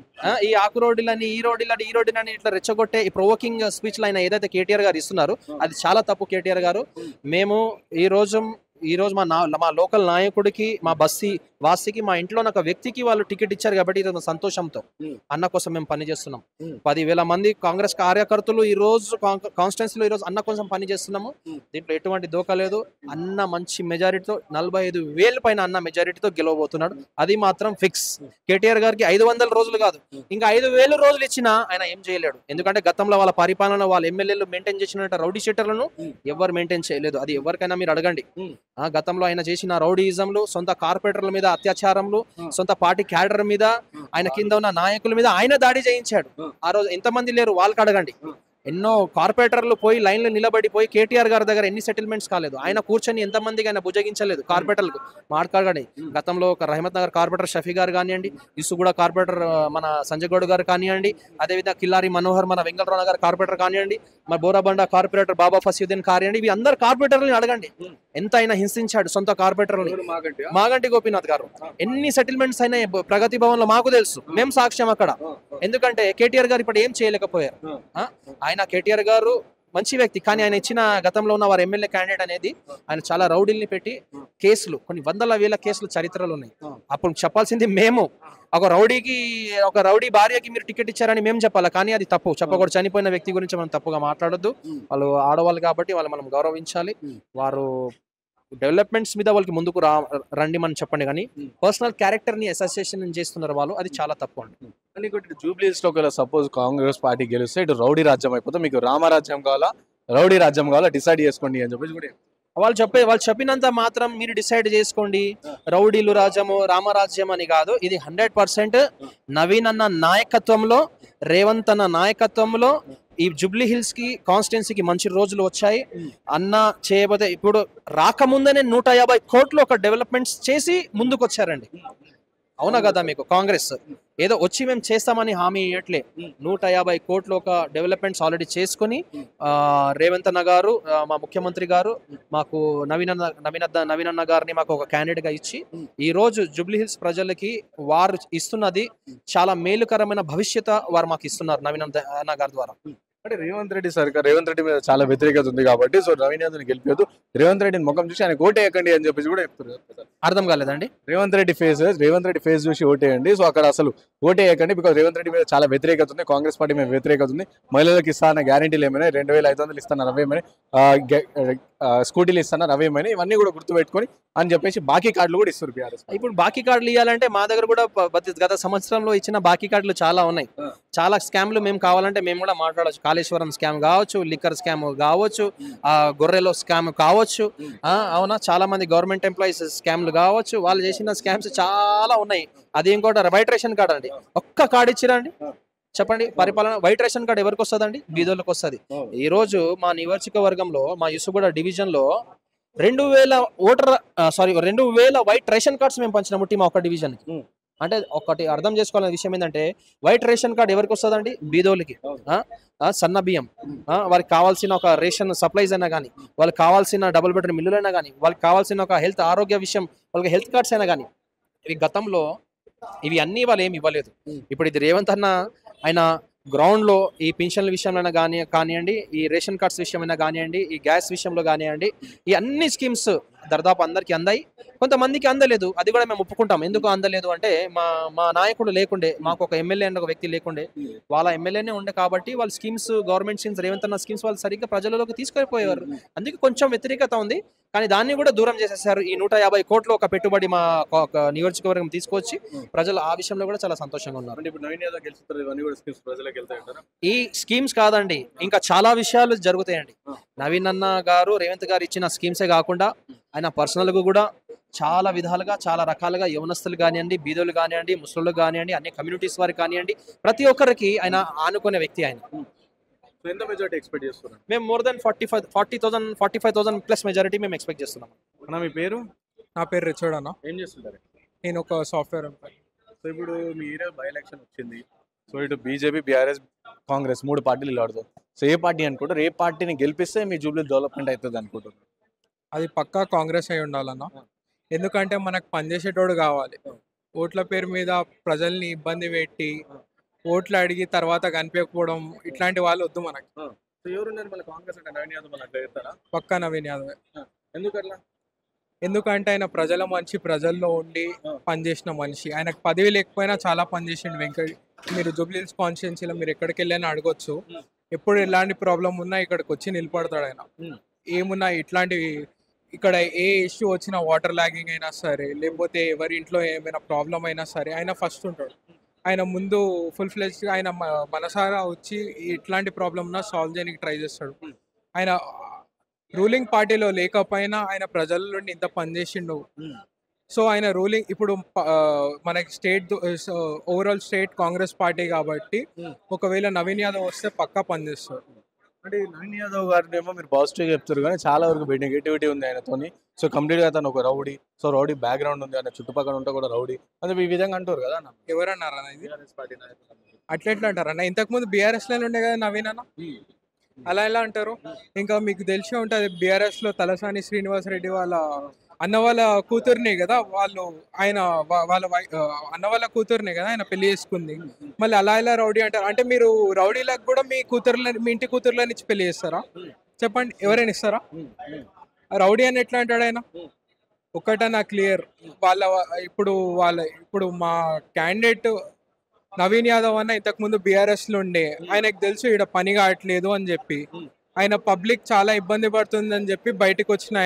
ఈ ఆకు రోడ్డులని, ఈ రోడ్డులని ఇట్లా రెచ్చగొట్టే ఈ ప్రొవోకింగ్ స్పీచ్ ఆయన ఏదైతే కేటీఆర్ గారు ఇస్తున్నారు అది చాలా తప్పు. కేటీఆర్ గారు, మేము ఈ రోజు మా లోకల్ నాయకుడికి, మా బస్సీ వాసికి, మా ఇంట్లో ఒక వ్యక్తికి వాళ్ళు టికెట్ ఇచ్చారు కాబట్టి ఈరోజు సంతోషంతో అన్న కోసం మేము పని చేస్తున్నాం. 10,000 మంది కాంగ్రెస్ కార్యకర్తలు ఈ రోజు కాన్స్టిట్యున్సీలో ఈ రోజు అన్న కోసం పని చేస్తున్నాము. దీంట్లో ఎటువంటి దోకా లేదు. అన్న మంచి మెజారిటీతో 45,000 పైన అన్న మెజారిటీతో గెలవబోతున్నాడు. అది మాత్రం ఫిక్స్. కేటీఆర్ గారికి 500 రోజులు కాదు, ఇంకా 5,000 రోజులు ఇచ్చినా ఆయన ఏం చేయలేడు. ఎందుకంటే గతంలో వాళ్ళ పరిపాలన వాళ్ళ ఎమ్మెల్యేలు మెయింటైన్ చేసిన రౌడీ షీటర్లను ఎవరు మెయింటైన్ చేయలేదు. అది ఎవరికైనా మీరు అడగండి. గతంలో ఆయన చేసిన రౌడీయిజంలు, సొంత కార్పొరేటర్ల మీద అత్యాచారంలు, సొంత పార్టీ క్యాడర్ మీద, ఆయన కింద ఉన్న నాయకుల మీద ఆయన దాడి చేయించాడు. ఆ రోజు ఎంతమంది లేరు వాళ్ళకి అడగండి. ఎన్నో కార్పొరేటర్లు పోయి లైన్లో నిలబడిపోయి కేటీఆర్ గారి దగ్గర ఎన్ని సెటిల్మెంట్స్ కాలేదు. ఆయన కూర్చొని ఎంతమందికి ఆయన భుజగించలేదు కార్పొరేటర్లకు మాట్లాడండి. గతంలో ఒక రహమత్ నగర్ కార్పొరేటర్ షఫీ గారు కానివ్వండి, ఇసుగూడ కార్పొరేటర్ మన సంజయ్ గౌడ్ గారు కానివ్వండి, అదేవిధంగా కిల్లారి మనోహర్ మన వెంకటరావు నగర్ కార్పొరేటర్ కానివ్వండి, మన బోరాబండ కార్పొరేటర్ బాబా ఫసీద్దీన్ కానివ్వండి, ఇవి అందరు కార్పొరేటర్లను అడగండి. ఎంత ఆయన హింసించాడు సొంత కార్పొరేటర్లు. మాగంటి గోపీనాథ్ గారు ఎన్ని సెటిల్మెంట్స్ అయినా ప్రగతి భవన్ లో మాకు తెలుసు, మేము సాక్ష్యం అక్కడ. ఎందుకంటే కేటీఆర్ గారు ఇప్పుడు ఏం చేయలేకపోయారు. ఆయన కేటీఆర్ గారు మంచి వ్యక్తి, కానీ ఆయన ఇచ్చిన గతంలో ఉన్న వారి ఎమ్మెల్యే క్యాండిడేట్ అనేది ఆయన చాలా రౌడీల్ని పెట్టి కేసులు, కొన్ని వందల వేల కేసులు చరిత్రలో ఉన్నాయి. అప్పుడు చెప్పాల్సింది మేము, ఒక రౌడీ భార్యకి మీరు టికెట్ ఇచ్చారని మేము చెప్పాలి, కానీ అది తప్పు. చెప్పకూడదు. చనిపోయిన వ్యక్తి గురించి మనం తప్పుగా మాట్లాడొద్దు. వాళ్ళు ఆడవాళ్ళు కాబట్టి వాళ్ళు మనం గౌరవించాలి. వారు డెవలప్మెంట్స్ మీద వాళ్ళకి ముందుకు రండి మనం చెప్పండి, కానీ పర్సనల్ క్యారెక్టర్ ని అసోసియేషన్ చేస్తున్నారు వాళ్ళు, అది చాలా తప్పు అండి. కానీ ఇంకోటి జూబ్లీస్ లో ఒకవేళ సపోజ్ కాంగ్రెస్ పార్టీ గెలిస్తే ఇటు రౌడీ రాజ్యం అయిపోతే మీకు రామరాజ్యం కావాలా రౌడీ రాజ్యం కావాలా డిసైడ్ చేసుకోండి అని చెప్పేసి కూడా వాళ్ళు చెప్పినంత మాత్రం మీరు డిసైడ్ చేసుకోండి. రౌడీలు రాజ్యము రామరాజ్యం అని కాదు, ఇది 100% నవీన్ అన్న నాయకత్వంలో, రేవంత్ అన్న నాయకత్వంలో ఈ జూబ్లీ హిల్స్ కి కాన్స్టిట్యున్సీకి మంచి రోజులు వచ్చాయి. అన్న చేయబోతే ఇప్పుడు రాకముందనే 150 కోట్లు ఒక డెవలప్మెంట్స్ చేసి ముందుకు వచ్చారండి. అవునా కదా? మీకు కాంగ్రెస్ ఏదో వచ్చి మేము చేస్తామని హామీ ఇవ్వట్లే. 150 కోట్లు ఒక డెవలప్మెంట్స్ ఆల్రెడీ చేసుకుని రేవంత్ అన్న గారు, మా ముఖ్యమంత్రి గారు మాకు నవీన్ అన్న గారిని మాకు ఒక క్యాండిడేట్ గా ఇచ్చి ఈ రోజు జూబ్లీ హిల్స్ ప్రజలకి వారు ఇస్తున్నది చాలా మేలుకరమైన భవిష్యత్ వారు మాకు ఇస్తున్నారు నవీన్ అన్న గారి ద్వారా. అంటే రేవంత్ రెడ్డి మీద చాలా వ్యతిరేకత ఉంది కాబట్టి సో నవీన్ యాదవ్ని గెలిపేయద్దు, రేవంత్ రెడ్డిని ముఖం చూసి ఆయన ఓటేయకండి అని చెప్పేసి కూడా చెప్తున్నారు. అర్థం కాలేదండి? రేవంత్ రెడ్డి ఫేస్ చూసి ఓటేయండి, సో అక్కడ అసలు ఓటేయకండి, బికాజ్ రేవంత్ రెడ్డి మీద చాలా వ్యతిరేకత ఉంది, కాంగ్రెస్ పార్టీ మీద వ్యతిరేకత ఉంది. మహిళలకు ఇస్తాన గ్యారెంటీలు ఏమైనా 2500 ఇస్తున్నారు అవేమని, స్కూటీలు ఇస్తున్నారు అవేమని, ఇవన్నీ కూడా గుర్తుపెట్టుకొని అని చెప్పేసి బాకీ కార్డులు కూడా ఇస్తారు బీఆర్ఎస్. ఇప్పుడు బాకీ కార్డులు ఇవ్వాలంటే మా దగ్గర కూడా గత సంవత్సరంలో ఇచ్చిన బాకీ కార్డులు చాలా ఉన్నాయి. చాలా స్కామ్లు మేము కావాలంటే మేము కూడా మాట్లాడవచ్చు. కాళేశ్వరం స్కామ్ కావచ్చు, లిక్కర్ స్కామ్ కావచ్చు, గొర్రెలో స్కామ్ కావచ్చు, అవునా, చాలా మంది గవర్నమెంట్ ఎంప్లాయీస్ స్కామ్లు కావచ్చు. వాళ్ళు చేసిన స్కామ్స్ చాలా ఉన్నాయి. అది ఇంకోటి వైట్ రేషన్ కార్డు అండి. ఒక్క కార్డు ఇచ్చిరండి చెప్పండి, పరిపాలన వైట్ రేషన్ కార్డు ఎవరికి వస్తుందండి? బీదోళ్ళకి వస్తుంది. ఈ రోజు మా నియోజకవర్గంలో మా యూసుగూడ డివిజన్ లో 2000 వైట్ రేషన్ కార్డ్స్ మేము పంచినాము టీమ్ ఒక డివిజన్ కి. అంటే ఒకటి అర్థం చేసుకోవాలనే విషయం ఏంటంటే వైట్ రేషన్ కార్డు ఎవరికి వస్తుందండి? బీదోళ్ళకి. సన్న బియ్యం, వారికి కావాల్సిన ఒక రేషన్ సప్లైస్ అయినా కానీ, వాళ్ళకి కావాల్సిన డబుల్ బెడ్రూమ్ మిల్లులైనా కానీ, వాళ్ళకి కావాల్సిన ఒక హెల్త్ ఆరోగ్య విషయం, వాళ్ళకి హెల్త్ కార్డ్స్ అయినా కానీ, ఇవి గతంలో ఇవి అన్ని వాళ్ళు ఏమి ఇవ్వలేదు. ఇప్పుడు ఇది రేవంత్ అన్న ఆయన గ్రౌండ్ లో ఈ పెన్షన్ల విషయంలో కానివ్వండి, ఈ రేషన్ కార్డ్స్ విషయమైనా కానివ్వండి, ఈ గ్యాస్ విషయంలో కానివ్వండి, ఈ అన్ని స్కీమ్స్ దాదాపు అందరికి అందాయి, కొంతమందికి అందలేదు. అది కూడా మేము ఒప్పుకుంటాం. ఎందుకు అందలేదు అంటే మా నాయకుడు లేకుండే, మాకు ఒక ఎమ్మెల్యే అనే ఒక వ్యక్తి లేకుండే, వాళ్ళ ఎమ్మెల్యేనే ఉండే కాబట్టి వాళ్ళ స్కీమ్స్, గవర్నమెంట్ స్కీమ్స్, రేవంత్ అన్న స్కీమ్స్ వాళ్ళు సరిగ్గా ప్రజలలోకి తీసుకెళ్ళిపోయేవారు. అందుకే కొంచెం వ్యతిరేకత ఉంది, కానీ దాన్ని కూడా దూరం చేసేసారు. ఈ 150 కోట్లు ఒక పెట్టుబడి మా నియోజకవర్గం తీసుకొచ్చి ప్రజలు ఆ విషయంలో కూడా చాలా సంతోషంగా ఉన్నారు. ఈ స్కీమ్స్ కాదండి, ఇంకా చాలా విషయాలు జరుగుతాయండి. నవీన్ అన్న గారు, రేవంత్ గారు ఇచ్చిన స్కీమ్సే కాకుండా ఆయన పర్సనల్ గా కూడా చాలా విధాలుగా, చాలా రకాలుగా యవనస్తులు కానివ్వండి, బీదోలు కానివ్వండి, ముస్లింలు కానివ్వండి, అన్ని కమ్యూనిటీస్ వారికి కానివ్వండి, ప్రతి ఒక్కరికి ఆయన ఆనుకునే వ్యక్తి ఆయన. ఎంత మెజారిటీ ఎక్స్పెక్ట్ చేస్తున్నారు? మేము మోర్ దెన్ 45,000 ప్లస్ మెజారిటీ మేము ఎక్స్పెక్ట్ చేస్తున్నాం. అన్న మీ పేరు? నా పేరు రిచర్డ్ అన్న. ఏం చేస్తుంటారు? నేను ఒక సాఫ్ట్వేర్ ఎంప్లాయీ. సో ఇప్పుడు మీ ఏరియా బై ఎలక్షన్ వచ్చింది, సో ఇటు బీజేపీ, బీఆర్ఎస్, కాంగ్రెస్ 3 పార్టీలు ఇలాడుతారు. సో ఏ పార్టీ అనుకుంటారు? ఏ పార్టీని గెలిపిస్తే మీ జూబ్లీ డెవలప్మెంట్ అవుతుంది అనుకుంటున్నారు? అది పక్కా కాంగ్రెస్ అయి ఉండాలన్న. ఎందుకంటే మనకు పనిచేసేటోడు కావాలి. ఓట్ల పేరు మీద ప్రజల్ని ఇబ్బంది పెట్టి ఓట్లు అడిగి తర్వాత కనిపించకపోవడం, ఇట్లాంటి వాళ్ళు వద్దు మనకి. సో ఎవరున్నారు మన కాంగ్రెస్ అంటే? నవీన్ యాదవ్ అట్లా చెప్తారా? పక్కా నవీన్ యాదవ్. ఎందుకట్లా? ఎందుకంటే ఆయన ప్రజల మనిషి, ప్రజల్లో ఉండి పనిచేసిన మనిషి. ఆయనకు పదవి లేకపోయినా చాలా పనిచేసిండు. మీరు జూబ్లీ హిల్స్ కాన్స్టిట్యున్సీలో మీరు ఎక్కడికి వెళ్ళని అడగొచ్చు, ఎప్పుడు ఎలాంటి ప్రాబ్లం ఉన్నా ఇక్కడికి వచ్చి నిలబడతాడు ఆయన. ఏమున్నా ఇట్లాంటివి, ఇక్కడ ఏ ఇష్యూ వచ్చినా, వాటర్ లాగింగ్ అయినా సరే, లేకపోతే ఎవరి ఇంట్లో ఏమైనా ప్రాబ్లం అయినా సరే, ఆయన ఫస్ట్ ఉంటాడు. ఆయన ముందు ఫుల్ ఫ్లెజ్గా ఆయన మనసారా వచ్చి ఇట్లాంటి ప్రాబ్లం ఉన్నా సాల్వ్ చేయడానికి ట్రై చేస్తాడు. ఆయన రూలింగ్ పార్టీలో లేకపోయినా ఆయన ప్రజల నుండి ఇంత పనిచేసిండు. సో ఆయన రూలింగ్ ఇప్పుడు మనకి state, overall state Congress party కాబట్టి ఒకవేళ నవీన్ యాదవ్ వస్తే పక్కా పనిచేస్తాడు. అంటే నవీన్ యాదవ్ గారిని ఏమో మీరు పాజిటివ్ చెప్తారు, కానీ చాలా వరకు నెగటివిటీ ఉంది ఆయనతోని. సో కంప్లీట్గా అతను ఒక రౌడీ, సో రౌడీ బ్యాక్గ్రౌండ్ ఉంది, ఆయన చుట్టుపక్కల ఉంటే కూడా రౌడీ అని ఈ విధంగా అంటారు కదా. ఎవరన్నారా ఇది? అట్లా ఎట్లా అంటారన్న? ఇంతకుముందు బీఆర్ఎస్ లో ఉండే కదా నవీన్ అన్న, అలా ఎలా అంటారు? ఇంకా మీకు తెలిసే ఉంటుంది, బీఆర్ఎస్ లో తలసాని శ్రీనివాస్ రెడ్డి వాళ్ళ అన్న వాళ్ళ కూతుర్నే కదా వాళ్ళు, ఆయన అన్న వాళ్ళ కూతుర్నే కదా ఆయన పెళ్లి చేసుకుంది. మళ్ళీ అలా ఇలా రౌడీ అంటారు అంటే మీరు రౌడీలకు కూడా మీ ఇంటి కూతుర్లని ఇచ్చి పెళ్లి చేస్తారా? చెప్పండి, ఎవరైనా ఇస్తారా? రౌడీ అని ఎట్లా అంటాడు ఆయన? ఒక్కటన్నా క్లియర్, ఇప్పుడు మా క్యాండిడేట్ నవీన్ యాదవ్ అన్న ఇంతకు ముందు బీఆర్ఎస్ లో ఉండే, ఆయనకు తెలుసు ఇక్కడ పని కావట్లేదు అని చెప్పి, ఆయన పబ్లిక్ చాలా ఇబ్బంది పడుతుందని చెప్పి బయటకు వచ్చిన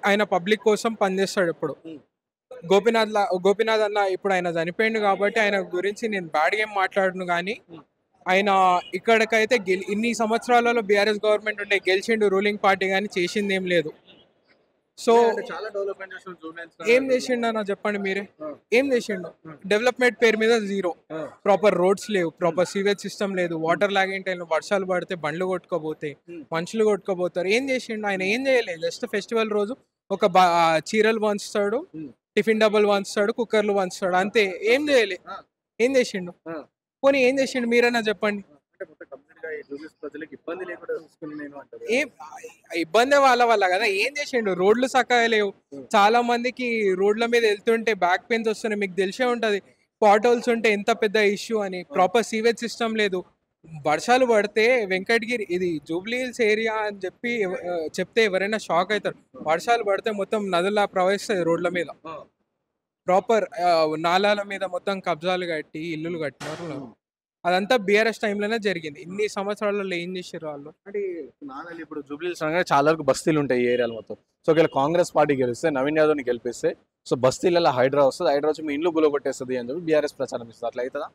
ఆయన పబ్లిక్ కోసం పనిచేస్తాడు. ఇప్పుడు గోపీనాథ్ అన్న ఇప్పుడు ఆయన చనిపోయిండు కాబట్టి ఆయన గురించి నేను బ్యాడ్గా ఏం మాట్లాడను, కానీ ఆయన ఇక్కడికైతే ఇన్ని సంవత్సరాలలో బీఆర్ఎస్ గవర్నమెంట్ ఉండే గెలిచిండు, రూలింగ్ పార్టీ కానీ చేసింది ఏం లేదు. సో చాలా డెవలప్మెంట్ చేసిన ఏం చేసిండు అన్న చెప్పండి మీరే, ఏం చేసిండు? డెవలప్మెంట్ పేరు మీద జీరో. ప్రాపర్ రోడ్స్ లేవు, ప్రాపర్ సీవేజ్ సిస్టమ్ లేదు, వాటర్ లాగింగ్ టైంలో వర్షాలు పడితే బండ్లు కొట్టుకోపోతాయి, మనుషులు కొట్టుకోపోతారు. ఏం చేసిండు ఆయన? ఏం చేయలేదు. జస్ట్ ఫెస్టివల్ రోజు ఒక చీరలు వంచుతాడు, టిఫిన్ డబ్బులు వంచుతాడు, కుక్కర్లు వంచుతాడు, అంతే. ఏం చేయలే. ఏం చేసిండు? పోనీ ఏం చేసిండు మీరైనా చెప్పండి. ఏం ఇబ్బంది వాళ్ళ కదా, ఏం చేసిండు? రోడ్లు చక్కగా లేవు, చాలా మందికి రోడ్ల మీద వెళ్తుంటే బ్యాక్ పెయిన్స్ వస్తున్నాయి, మీకు తెలిసే ఉంటది. పాట్ హోల్స్ ఉంటే ఎంత పెద్ద ఇష్యూ అని. ప్రాపర్ సీవేజ్ సిస్టమ్ లేదు. వర్షాలు పడితే వెంకటగిరి ఇది జూబ్లీ హిల్స్ ఏరియా అని చెప్తే ఎవరైనా షాక్ అవుతారు. వర్షాలు పడితే మొత్తం నదులా ప్రవహిస్తాయి రోడ్ల మీద. ప్రాపర్ నాలాల మీద మొత్తం కబ్జాలు కట్టి ఇల్లులు కట్టినారు. అదంతా బీఆర్ఎస్ టైంలోనే జరిగింది. ఇన్ని సంవత్సరాలలో ఏం చేసారు వాళ్ళు? అంటే నాన్నలు ఇప్పుడు జూబ్లీహిల్స్ అనగానే చాలా వరకు బస్తీలు ఉంటాయి ఈ ఏరియాలో మొత్తం. సో ఒకవేళ కాంగ్రెస్ పార్టీ గెలిస్తే, నవీన్ యాదవ్ని గెలిపిస్తే, సో బస్తీలలో హైడ్రా వస్తుంది, హైడ్రా వచ్చి మీ ఇంట్లో గులగొట్టేస్తుంది అని చెప్పి బీఆర్ఎస్ ప్రచారం ఇస్తుంది. అట్లా అవుతుందా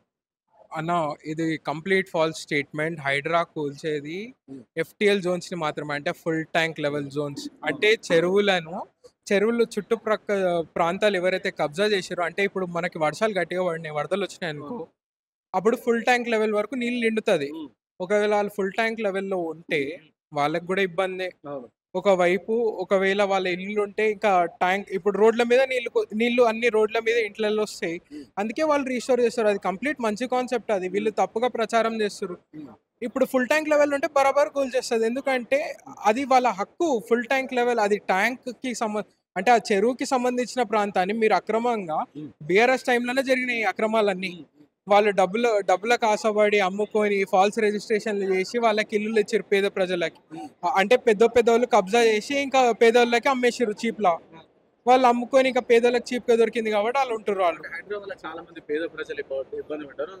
అన్న? ఇది కంప్లీట్ ఫాల్స్ స్టేట్మెంట్. హైడ్రా కూల్చేది FTL జోన్స్ ని మాత్రమే, అంటే ఫుల్ ట్యాంక్ లెవెల్ జోన్స్. అంటే చెరువులు చుట్టుప్రక్క ప్రాంతాలు ఎవరైతే కబ్జా చేశారో, అంటే ఇప్పుడు మనకి వర్షాలు గట్టిగా పడినాయి, వరదలు వచ్చినాయి అనుకో, అప్పుడు ఫుల్ ట్యాంక్ లెవెల్ వరకు నీళ్ళు నిండుతుంది. ఒకవేళ వాళ్ళు ఫుల్ ట్యాంక్ లెవెల్లో ఉంటే వాళ్ళకి కూడా ఇబ్బందే. ఒకవేళ వాళ్ళ ఇల్లు ఉంటే ఇంకా ట్యాంక్, ఇప్పుడు రోడ్ల మీద నీళ్లు అన్ని రోడ్ల మీద ఇంట్లలో వస్తాయి. అందుకే వాళ్ళు రీస్టోర్ చేస్తారు. అది కంప్లీట్ మంచి కాన్సెప్ట్. అది వీళ్ళు తప్పుగా ప్రచారం చేస్తారు. ఇప్పుడు ఫుల్ ట్యాంక్ లెవెల్ ఉంటే బరాబర్ కూల్ చేస్తుంది. ఎందుకంటే అది వాళ్ళ హక్కు. ఫుల్ ట్యాంక్ లెవెల్ అది ట్యాంక్ కి అంటే ఆ చెరువుకి సంబంధించిన ప్రాంతాన్ని మీరు అక్రమంగా, బీఆర్ఎస్ టైంలోనే జరిగినాయి ఈ అక్రమాలన్నీ. వాళ్ళు డబ్బులకు ఆశపడి అమ్ముకొని ఫాల్స్ రిజిస్ట్రేషన్లు చేసి వాళ్ళకి ఇల్లులు ఇచ్చారు పేద ప్రజలకి. అంటే పెద్దోళ్ళు కబ్జా చేసి ఇంకా పేదోళ్ళకి అమ్మేసారు చీప్లా. వాళ్ళు అమ్ముకొని ఇంకా పేదోళ్ళకి చీప్ గా దొరికింది కాబట్టి వాళ్ళు ఉంటారు. వాళ్ళు హైదరాబాద్ లో చాలా మంది పేద ప్రజలు ఇబ్బంది పడ్డారు,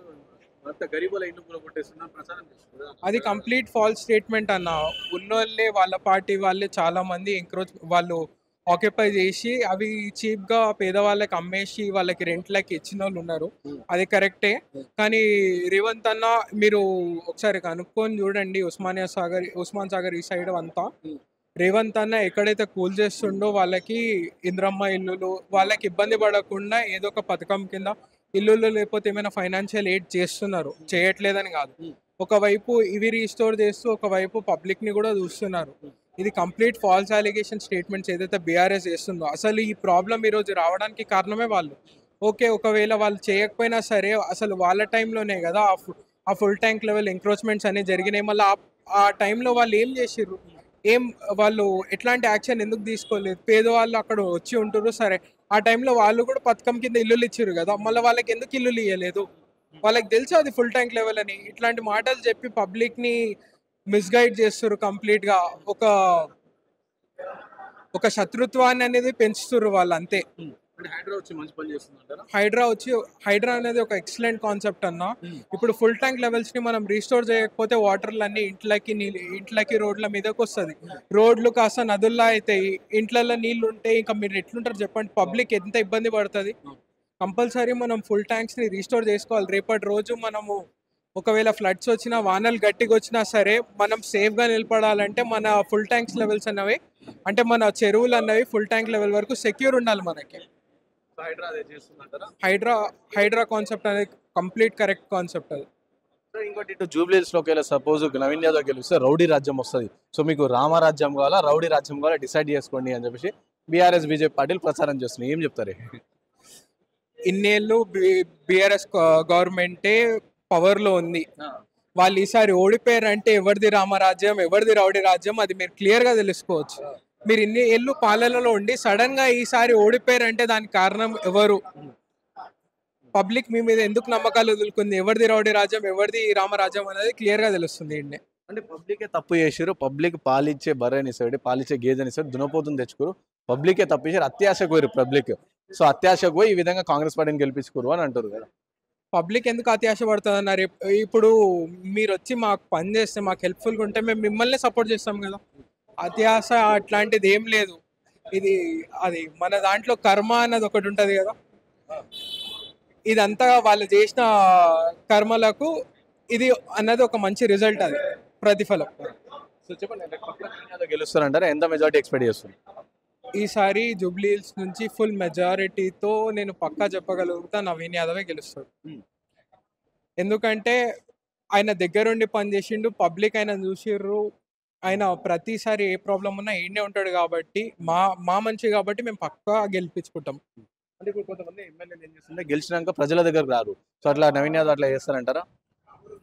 గరీబుల ఇల్లు కూడా కొట్టేస్తున్నారు ప్రచారం చేస్తున్నారు. అది కంప్లీట్ ఫాల్స్ స్టేట్మెంట్ అన్న. ఉన్నోళ్ళే, వాళ్ళ పార్టీ వాళ్ళే చాలా మంది వాళ్ళు ఆక్యుపై చేసి అవి చీప్ గా పేదవాళ్ళకి అమ్మేసి వాళ్ళకి రెంట్లకి ఇచ్చిన వాళ్ళు ఉన్నారు. అది కరెక్టే. కానీ రేవంత్ అన్న మీరు ఒకసారి కనుక్కొని చూడండి, ఉస్మాన్ సాగర్ ఈ సైడ్ అంతా రేవంత్ అన్న ఎక్కడైతే కూల్ చేస్తుండో వాళ్ళకి ఇంద్రమ్మ ఇల్లులు, వాళ్ళకి ఇబ్బంది పడకుండా ఏదో ఒక పథకం కింద ఇల్లులు లేకపోతే ఏమైనా ఫైనాన్షియల్ ఎయిడ్ చేస్తున్నారు. చేయట్లేదని కాదు. ఒకవైపు ఇవి రీస్టోర్ చేస్తూ ఒకవైపు పబ్లిక్ ని కూడా చూస్తున్నారు. ఇది కంప్లీట్ ఫాల్స్ అలిగేషన్ స్టేట్మెంట్స్ ఏదైతే బీఆర్ఎస్ చేస్తుందో. అసలు ఈ ప్రాబ్లం ఈరోజు రావడానికి కారణమే వాళ్ళు. ఓకే, ఒకవేళ వాళ్ళు చేయకపోయినా సరే అసలు వాళ్ళ టైంలోనే కదా ఆ ఫుల్ ట్యాంక్ లెవెల్ ఎంక్రోచ్మెంట్స్ అనేవి జరిగినాయి. మళ్ళీ ఆ టైంలో వాళ్ళు ఏం చేసిర్రు, వాళ్ళు ఎట్లాంటి యాక్షన్ ఎందుకు తీసుకోలేదు? పేదవాళ్ళు అక్కడ వచ్చి ఉంటారు సరే, ఆ టైంలో వాళ్ళు కూడా పథకం కింద ఇల్లులు ఇచ్చారు కదా, మళ్ళీ వాళ్ళకి ఎందుకు ఇల్లులు ఇవ్వలేదు? వాళ్ళకి తెలుసు అది ఫుల్ ట్యాంక్ లెవెల్ అని. ఇట్లాంటి మాటలు చెప్పి పబ్లిక్ ని మిస్గైడ్ చేస్తారు. కంప్లీట్ గా ఒక శత్రుత్వాన్ని అనేది పెంచుతారు వాళ్ళు, అంతే. హైడ్రా అనేది ఒక ఎక్సలెంట్ కాన్సెప్ట్ అన్న. ఇప్పుడు ఫుల్ ట్యాంక్ లెవెల్స్ ని మనం రీస్టోర్ చేయకపోతే వాటర్లు అన్ని ఇంట్లకి రోడ్ల మీదకి వస్తుంది. రోడ్లు కాస్త నదుల్లా అవుతాయి, ఇంట్లలో నీళ్లు ఉంటాయి. ఇంకా మీరు ఎట్లుంటారు చెప్పండి? పబ్లిక్ ఎంత ఇబ్బంది పడుతుంది. కంపల్సరీ మనం ఫుల్ ట్యాంక్స్ ని రీస్టోర్ చేసుకోవాలి. రేపటి రోజు మనము ఒకవేళ ఫ్లడ్స్ వచ్చినా, వానలు గట్టిగా వచ్చినా సరే, మనం సేఫ్ గా నిలబడాలంటే మన ఫుల్ ట్యాంక్స్ లెవెల్స్ అన్నవి, అంటే మన చెరువులు అన్నవి ఫుల్ ట్యాంక్ లెవెల్ వరకు సెక్యూర్ ఉండాలి మనకి. హైడ్రా కాన్సెప్ట్ అనేది కంప్లీట్ కరెక్ట్ కాన్సెప్ట్ అది. ఇంకోటి, ఇటు జూబ్లీహిల్స్ లో సపోజ్ నవీన్ యాదవ్ గెలిస్తే రౌడీ రాజ్యం వస్తుంది. సో మీకు రామరాజ్యం కావాలా, రౌడీ రాజ్యం కావాలా, డిసైడ్ చేసుకోండి అని చెప్పేసి బీఆర్ఎస్ బీజేపీ పార్టీలు ప్రచారం చేస్తున్నాయి. ఏం చెప్తారు? ఇన్నేళ్ళు బీఆర్ఎస్ గవర్నమెంటే పవర్ లో ఉంది. వాళ్ళు ఈసారి ఓడిపోయారంటే ఎవరిది రామరాజ్యం, ఎవరిది రౌడీ రాజ్యం, అది మీరు క్లియర్ గా తెలుసుకోవచ్చు. మీరు ఇన్ని ఏళ్ళు పాలనలో ఉండి సడన్ గా ఈసారి ఓడిపోయారంటే దానికి కారణం ఎవరు? పబ్లిక్ మీ మీద ఎందుకు నమ్మకాలు వదులుకుంది? ఎవరిది రౌడీ రాజ్యం, ఎవరిది రామరాజ్యం అనేది క్లియర్ గా తెలుస్తుంది ఈయన్నే. అంటే పబ్లికే తప్పు చేసారు. పబ్లిక్ పాలిచ్చే బర్రెనిస్తాడు, పాలిచ్చే గేదెనిస్తాడు, దునపోతుని తెచ్చుకోరు. పబ్లికే తప్పు చేశారు. అత్యాశకు పోయారు పబ్లిక్. సో అత్యాశకు పోయి ఈ విధంగా కాంగ్రెస్ పార్టీని గెలిపించుకోరు అని అంటారు కదా. పబ్లిక్ ఎందుకు అత్యాశ పడుతుంది అన్నారు? ఇప్పుడు మీరు వచ్చి మాకు పని చేస్తే, మాకు హెల్ప్ఫుల్గా ఉంటే మేము మిమ్మల్ని సపోర్ట్ చేస్తాం కదా. అత్యాశ అట్లాంటిది ఏం లేదు. ఇది అది మన దాంట్లో కర్మ అన్నది ఒకటి ఉంటుంది కదా. ఇదంతా వాళ్ళు చేసిన కర్మలకు ఇది అన్నది ఒక మంచి రిజల్ట్, అది ప్రతిఫలం. సో చెప్పండి, గెలుస్తారంటారా? ఎంత మెజారిటీ ఎక్స్పెక్ట్ చేస్తారు? ఈసారి జూబ్లీ హిల్స్ నుంచి ఫుల్ మెజారిటీతో నేను పక్కా చెప్పగలుగుతా, నవీన్ యాదవే గెలుస్తాడు. ఎందుకంటే ఆయన దగ్గరుండి పనిచేసిండు, పబ్లిక్ ఆయన చూసిర్రు, ఆయన ప్రతిసారి ఏ ప్రాబ్లం ఉన్నా ఈయనే ఉంటాడు కాబట్టి మా మంచి కాబట్టి మేము పక్కా గెలిపించుకుంటాం. అంటే ఇప్పుడు కొంతమంది ఎమ్మెల్యేలు ఏం చేస్తుంటే గెలిచినాక ప్రజల దగ్గరకు రారు. సో అట్లా నవీన్ యాదవ్ అట్లా చేస్తారంటారా?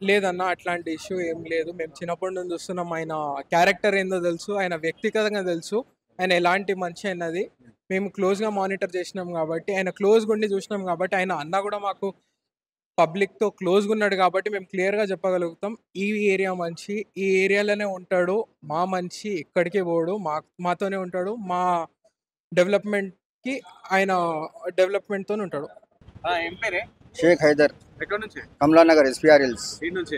లేదన్న, అట్లాంటి ఇష్యూ ఏం లేదు. మేము చిన్నప్పటి నుంచి చూస్తున్నాం. ఆయన క్యారెక్టర్ ఏందో తెలుసు, ఆయన వ్యక్తిగతంగా తెలుసు, ఆయన ఎలాంటి మనిషి అన్నది మేము క్లోజ్గా మానిటర్ చేసినాం కాబట్టి, ఆయన క్లోజ్గా ఉండి చూసినాం కాబట్టి, ఆయన అన్న కూడా మాకు పబ్లిక్తో క్లోజ్గా ఉన్నాడు కాబట్టి మేము క్లియర్గా చెప్పగలుగుతాం, ఈ ఏరియా మనిషి ఈ ఏరియాలోనే ఉంటాడు, మా మనిషి ఎక్కడికి పోడు, మాతోనే ఉంటాడు, మా డెవలప్మెంట్కి ఆయన డెవలప్మెంట్తో ఉంటాడు. ఏం పేరే? షేక్ హైదర్, ఎక్కడ నుంచి? కమలా నగర్, ఎస్పీఆర్ హిల్స్ నుంచి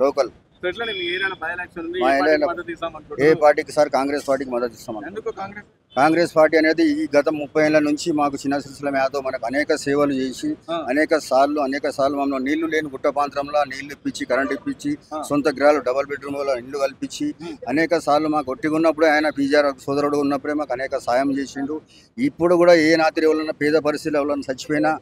లోకల్. సో ఎట్లా మీ ఏరియాలో బై ఎలక్షన్ ఉంది, మా ఏ ఏరియాలో పార్టీకి మద్దతు ఇస్తాం ఏ అనుకుంటున్నారు? పార్టీకి సార్? కాంగ్రెస్ పార్టీకి మద్దతు ఇస్తామని. ఎందుకు కాంగ్రెస్? కాంగ్రెస్ పార్టీ అనేది ఈ గత 30 ఏళ్ల నుంచి మాకు చిన్న సిరిసిల్ల యాదవ్ మనకు అనేక సేవలు చేసి అనేక సార్లు మమ్మల్ని నీళ్లు లేని గుట్ట ప్రాంతంలో నీళ్లు ఇప్పించి, కరెంట్ ఇప్పించి, సొంత గృహాలు డబల్ బెడ్రూమ్ ఇల్లు కల్పించి అనేక సార్లు మాకు ఒట్టిగా ఉన్నప్పుడే, ఆయన పీజీఆర్ సోదరుడు ఉన్నప్పుడే మాకు అనేక సాయం చేసిండు. ఇప్పుడు కూడా ఏ నాతిరి ఎవరన్నా పేద పరిస్థితులు ఎవరన్నా చచ్చిపోయినా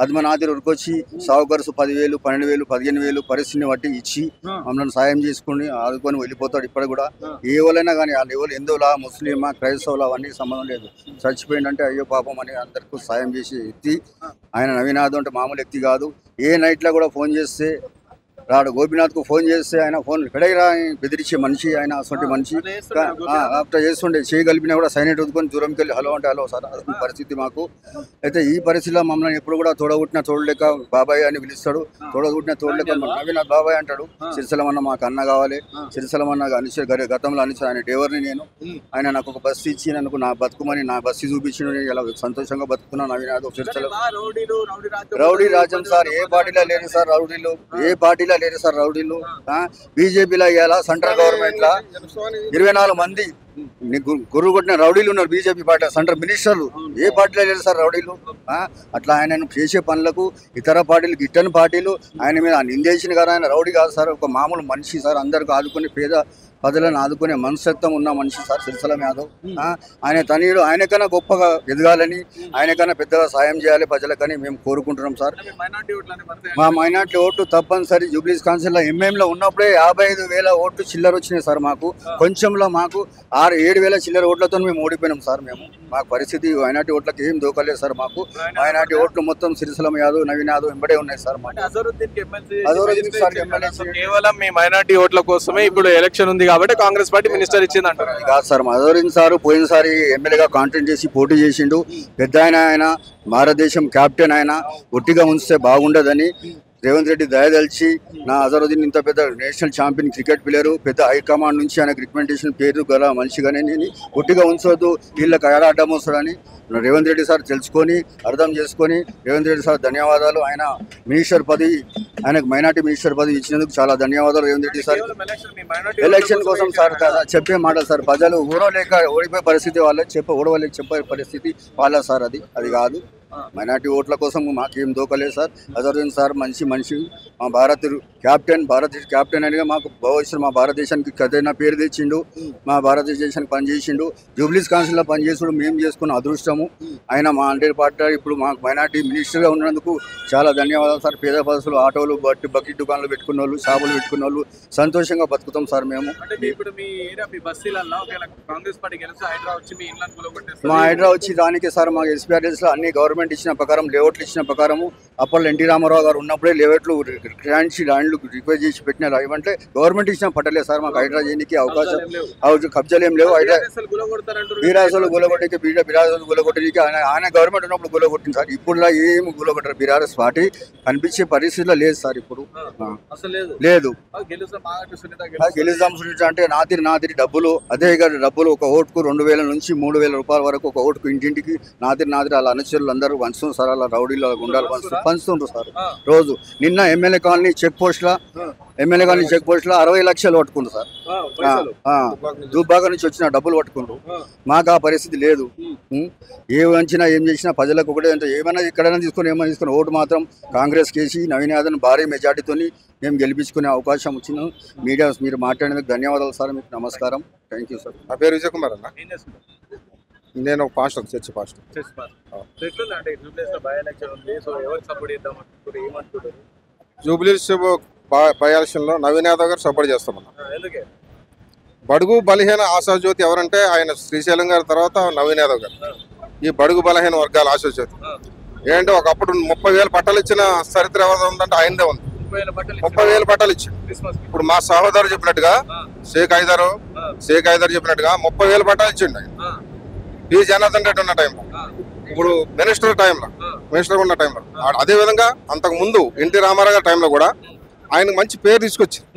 అది మా నాతిరి ఉరికొచ్చి సాగు ఖర్చు 10,000, 12,000, 15,000 పరిస్థితిని బట్టి ఇచ్చి మమ్మల్ని సాయం చేసుకుని ఆదుకొని వెళ్ళిపోతాడు. ఇప్పుడు కూడా ఏ వాళ్ళైనా కానీ వాళ్ళు ఎవరు హిందువులా, ముస్లిమా, క్రైస్తవులా అవన్నీ సంబంధం లేదు. చచ్చిపోయిందంటే అయ్యో పాపం అని అందరికీ సాయం చేసి వ్యక్తి ఆయన. నవీన్ యాదవ్ అంటే మామూలు వ్యక్తి కాదు. ఏ నైట్లో కూడా ఫోన్ చేస్తే రాడు. గోపీనాథ్కు ఫోన్ చేస్తే ఆయన ఫోన్ ఎక్కడైనా బెదిరించే మనిషి ఆయన, అసలు మనిషి. అట్లా చేస్తుండే, చేయగలిపినా కూడా సైలెంట్ వదుకొని దూరంకి వెళ్ళి హలో అంటే హలో సార్, అది పరిస్థితి మాకు. అయితే ఈ పరిస్థితిలో మమ్మల్ని ఎప్పుడు కూడా తోడగుట్టిన తోడలేక బాబాయ్ అని పిలుస్తాడు, తోడగుట్టిన తోడలేక నవీన్ బాబాయ్ అంటాడు. సిరిసిల్లమన్న మాకు అన్న కావాలి, సిరిసిల్లమన్న గతంలో అనిచారు ఆయన డ్రైవర్ని నేను. ఆయన నాకు ఒక బస్సు ఇచ్చి నన్ను నా బతుకుమని నా బస్సు చూపించిన, ఇలా సంతోషంగా బతుకున్నా. నవీన్ యాదవ్ సిరిసిల్ల రౌడీ రాజ్యం సార్. ఏ పార్టీలో లేరు సార్ రౌడీలు, ఏ పార్టీలో లేరు సార్ రౌడీలు. బీజేపీలో ఇవాళ సెంట్రల్ గవర్నమెంట్ లా 24 మంది గురువు కొట్టిన రౌడీలు ఉన్నారు బీజేపీ పార్టీ సెంట్రల్ మినిస్టర్లు. ఏ పార్టీలో లేరు సార్ రౌడీలు. అట్లా ఆయన చేసే పనులకు ఇతర పార్టీలు, గిట్టని పార్టీలు ఆయన మీద నిందేసిన కదా. ఆయన రౌడీ కాదు సార్, ఒక మామూలు మనిషి సార్. అందరికి ఆదుకుని పేద ప్రజలను ఆదుకునే మనస్తత్వం ఉన్న మనిషి సార్ సిరిసిల్ల యాదవ్. ఆయన తనయుడు ఆయనకన్నా గొప్పగా ఎదగాలని, ఆయనకన్నా పెద్దగా సాయం చేయాలి ప్రజలకని మేము కోరుకుంటున్నాం సార్. మా మైనార్టీ ఓట్లు తప్పనిసరి జూబ్లీస్ కౌన్సిల్లో ఎంఎంలో ఉన్నప్పుడే 55,000 ఓట్లు చిల్లర వచ్చినాయి సార్. మాకు కొంచెంలో మాకు 6-7,000 చిల్లర ఓట్లతో మేము ఓడిపోయినాం సార్. మాకు పరిస్థితి మైనార్టీ ఓట్లకి ఏం దోకలేదు సార్. మాకు మైనార్టీ ఓట్లు మొత్తం సిరిసిల్ల యాదవ్, నవీన్ యాదవ్ వెంబడే ఉన్నాయి సార్. మాకు కేవలం మీ మైనార్టీ ఓట్ల కోసమే ఇప్పుడు ఎలక్షన్ ఉంది కాబట్టి కాంగ్రెస్ పార్టీ మినిస్టర్ ఇచ్చింది అంటారు? కాదు సార్, మధురిన్ సార్ పోయినసారి ఎమ్మెల్యేగా కాంటెంట్ చేసి పోటీ చేసిండు. పెద్ద ఆయన భారతదేశం క్యాప్టెన్. ఆయన ఒట్టిగా ఉంచితే బాగుండదని రేవంత్ రెడ్డి దయదలిచి నా అజరుద్దీన్ ఇంత పెద్ద నేషనల్ ఛాంపియన్ క్రికెట్ ప్లేయరు, పెద్ద హైకమాండ్ నుంచి ఆయనకు రికమెండేషన్ పేరు గల మనిషిగానే నేను ఒట్టిగా ఉంచవద్దు, వీళ్ళకి ఎలా అడ్డం వస్తాడని రేవంత్ రెడ్డి సార్ తెలుసుకొని అర్థం చేసుకొని, రేవంత్ రెడ్డి సార్ ధన్యవాదాలు. ఆయన మినిస్టర్ పదవి, ఆయనకు మైనార్టీ మినిస్టర్ పదవి ఇచ్చినందుకు చాలా ధన్యవాదాలు రేవంత్ రెడ్డి సార్. ఎలక్షన్ కోసం సార్ చెప్పే మాట సార్, ప్రజలు ఓడలేక ఓడిపోయే పరిస్థితి వాళ్ళే, ఓడవలేక చెప్పే పరిస్థితి వాళ్ళ సార్. అది కాదు. మైనార్టీ ఓట్ల కోసం మాకేం దోకలేదు సార్. అజరుద్దీన్ సార్ మంచి మనిషి, మా భారతదేశ క్యాప్టెన్ అనిగా మాకు భవిష్యత్తు మా భారతదేశానికి కథైన పేరు తెచ్చిండు, మా భారతదేశానికి పనిచేసిండు. జూబ్లీస్ కౌన్సిల్లో పనిచేసుడు మేము చేసుకున్న అదృష్టము. ఆయన మా 100% ఇప్పుడు మాకు మైనార్టీ మినిస్టర్గా ఉన్నందుకు చాలా ధన్యవాదాలు సార్. పేద పరిస్థితులు ఆటోలు, బకెట్ దుకాణాలు పెట్టుకున్న వాళ్ళు, షాపులు పెట్టుకున్న వాళ్ళు సంతోషంగా బతుకుతాం సార్ మేము. మా హైడ్రా వచ్చి దానికే సార్ మాకు ఎస్పీఆర్ఎస్లో అన్ని గవర్నమెంట్ గవర్నమెంట్ ఇచ్చిన ప్రకారం లేఅవుట్లు ఇచ్చిన ప్రకారము అప్పట్లో ఎన్టీ రామారావు గారు ఉన్నప్పుడే లేఅవుట్లు ల్యాండ్లు రిక్వెస్ట్ చేసి పెట్టినారు. ఏమంటే గవర్నమెంట్ ఇచ్చిన పట్టలే సార్ మాకు హైడ్రా చేయడానికి అవకాశం కబ్జాలు ఏం లేవు. హైడ్రా బీరాసులు గులగొట్టడానికి బిరాసులు గులగొట్టడానికి ఆయన గవర్నమెంట్ ఉన్నప్పుడు గులగొట్టింది సార్. ఇప్పుడు ఏమి గులగొట్టారు బీఆర్ఎస్ పార్టీ కనిపించే పరిస్థితిలో లేదు సార్. ఇప్పుడు లేదు గెలుద్దాం అంటే నాతిరి డబ్బులు అదే డబ్బులు ఒక ఓటుకు 2,000 నుంచి 3,000 రూపాయల వరకు ఒక ఓటుకు ఇంటింటికి నాతిరి అలా అనుచరులు అందరూ పంచుతుంది సార్. అలా రౌడీలు గుండాలు పంచుతుండ్రు సార్ రోజు. నిన్న ఎమ్మెల్యే కాలనీ చెక్ పోస్ట్ లో 60 లక్షలు పట్టుకుండ్రు సార్. దుబ్బాక నుంచి వచ్చిన డబ్బులు పట్టుకుండ్రు. మాకు ఆ పరిస్థితి లేదు. ఏ వంచినా ఏం చేసినా ప్రజలకు ఒకటే అంటే ఏమైనా ఎక్కడైనా ఏమైనా తీసుకుని ఓటు మాత్రం కాంగ్రెస్ కేసి నవీన్ యాదవ్ భారీ మెజార్టీతో మేము గెలిపించుకునే అవకాశం వచ్చినాం. మీడియా మీరు మాట్లాడినందుకు ధన్యవాదాలు సార్. మీకు నమస్కారం. Thank you sir. నా పేరు విజయ్ కుమార్ అన్న. నేను ఒక pastor, church pastor. Jubilees by ఎలక్షన్లో నవీన్ యాదవ్ గారు సపోర్ట్ చేస్తామన్నా. బడుగు బలహీన ఆశాజ్యోతి ఎవరంటే ఆయన శ్రీశైలం గారి తర్వాత నవీన్ యాదవ్ గారు. ఈ బడుగు బలహీన వర్గాల ఆశాజ్యోతి ఏంటంటే ఒకప్పుడు 30,000 పట్టాలు ఇచ్చిన చరిత్ర ఎవరు ఉందంటే ఆయనదే ఉంది. 30,000 పట్టాలు ఇచ్చింది. ఇప్పుడు మా సహోదరు చెప్పినట్టుగా షేక్ హైదర్ చెప్పినట్టుగా 30,000 పట్టాలు ఇచ్చిండు ఆయన. పి జనార్దన్ రెడ్డి ఉన్న టైంలో, ఇప్పుడు మినిస్టర్ ఉన్న టైంలో. అదే విధంగా అంతకు ముందు ఎన్టీ రామారావు గారి టైంలో కూడా ఆయనకు మంచి పేరు తీసుకొచ్చింది.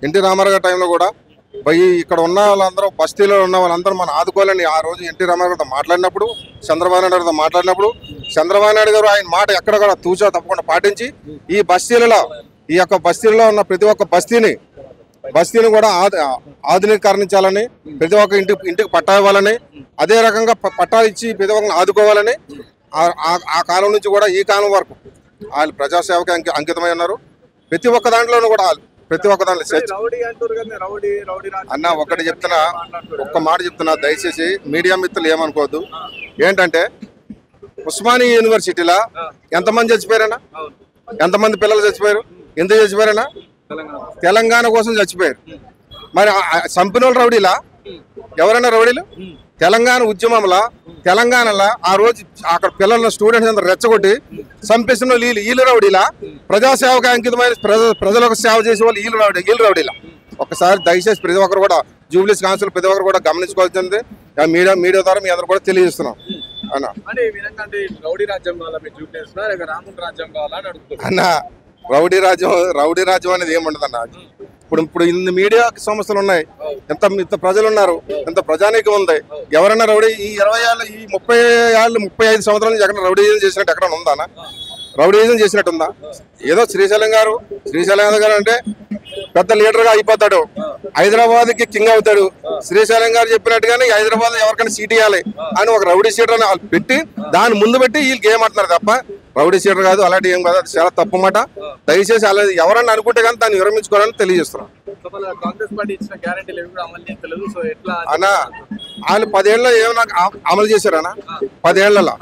ఎన్టీ రామారావు గారి టైంలో కూడా ఇక్కడ ఉన్న వాళ్ళందరూ బస్తీలో ఉన్న వాళ్ళందరూ మనం ఆదుకోవాలని ఆ రోజు ఎన్టీ రామారావు గారితో మాట్లాడినప్పుడు, చంద్రబాబు నాయుడు గారితో మాట్లాడినప్పుడు, చంద్రబాబు నాయుడు గారు ఆయన మాట ఎక్కడ కూడా తూచా తప్పకుండా పాటించి ఈ యొక్క బస్తీలలో ఉన్న ప్రతి ఒక్క బస్తీని కూడా ఆధునీకరించాలని, ప్రతి ఒక్క ఇంటికి పట్టా ఇవ్వాలని, అదే రకంగా పట్టాలు ఇచ్చి ప్రతి ఒక్కరిని ఆదుకోవాలని ఆ కాలం నుంచి కూడా ఈ కాలం వరకు వాళ్ళు ప్రజాసేవకి అంకితమై ఉన్నారు. ప్రతి ఒక్క దాంట్లోనూ కూడా అన్న ఒకటి చెప్తున్నా, ఒక్క మాట చెప్తున్నా, దయచేసి మీడియా మిత్రులు ఏమనుకోవద్దు. ఏంటంటే ఉస్మానియా యూనివర్సిటీలో ఎంతమంది చచ్చిపోయారన్నా? ఎంతమంది పిల్లలు చచ్చిపోయారు? ఎందుకు చచ్చిపోయారన్నా? తెలంగాణ కోసం చచ్చిపోయారు. మరి చంపినోళ్ళు రౌడీలా? ఎవరైనా రౌడీలు? తెలంగాణ ఉద్యమంలో తెలంగాణలో ఆ రోజు అక్కడ పిల్లల స్టూడెంట్స్ అందరూ రెచ్చగొట్టి చంపేసిన వీళ్ళు రౌడీలా? ప్రజాసేవకు అంకితమైన ప్రజలకు సేవ చేసే వాళ్ళు వీళ్ళు రౌడీలా? ఒకసారి దయచేసి ప్రతి ఒక్కరు కూడా జూబ్లీస్ కౌన్సిల్ ప్రతి ఒక్కరు కూడా గమనించుకోవాల్సింది మీడియా ద్వారా మీ అందరూ కూడా తెలియజేస్తున్నాం అన్న. రౌడీ రాజ్యం అనేది ఏముండదు అన్న. ఇప్పుడు ఇన్ని మీడియా సంస్థలు ఉన్నాయి, ఎంత ప్రజలు ఉన్నారు, ఎంత ప్రజానీకం ఉంది. ఎవరైనా రౌడీ ఈ 20 ఏళ్ళు, ఈ 30 ఏళ్ళు, 35 సంవత్సరాల నుంచి ఎక్కడ రౌడీజం చేసినట్టు ఎక్కడ ఉందా? రౌడీజం చేసినట్టుందా? ఏదో శ్రీశైలం గారు అంటే పెద్ద లీడర్గా అయిపోతాడు, హైదరాబాద్కి కింగ్ అవుతాడు. శ్రీశైలం గారు చెప్పినట్టుగానే హైదరాబాద్ ఎవరికైనా సీట్ ఇవ్వాలి అని ఒక రౌడీ సీటర్ అని పెట్టి దాని ముందు పెట్టి వీళ్ళకి ఏమంటున్నారు తప్ప రౌడీ సీటర్ కాదు, అలాంటి ఏం కాదు. అది చాలా తప్పు మాట. దయచేసి అలా ఎవరన్నా అనుకుంటే కానీ దాన్ని విరమించుకోవాలని తెలియజేస్తున్నాం అన్న. వాళ్ళు 10 ఏళ్ళలో ఏమైనా అమలు చేశారన్నా? 10 ఏళ్లలో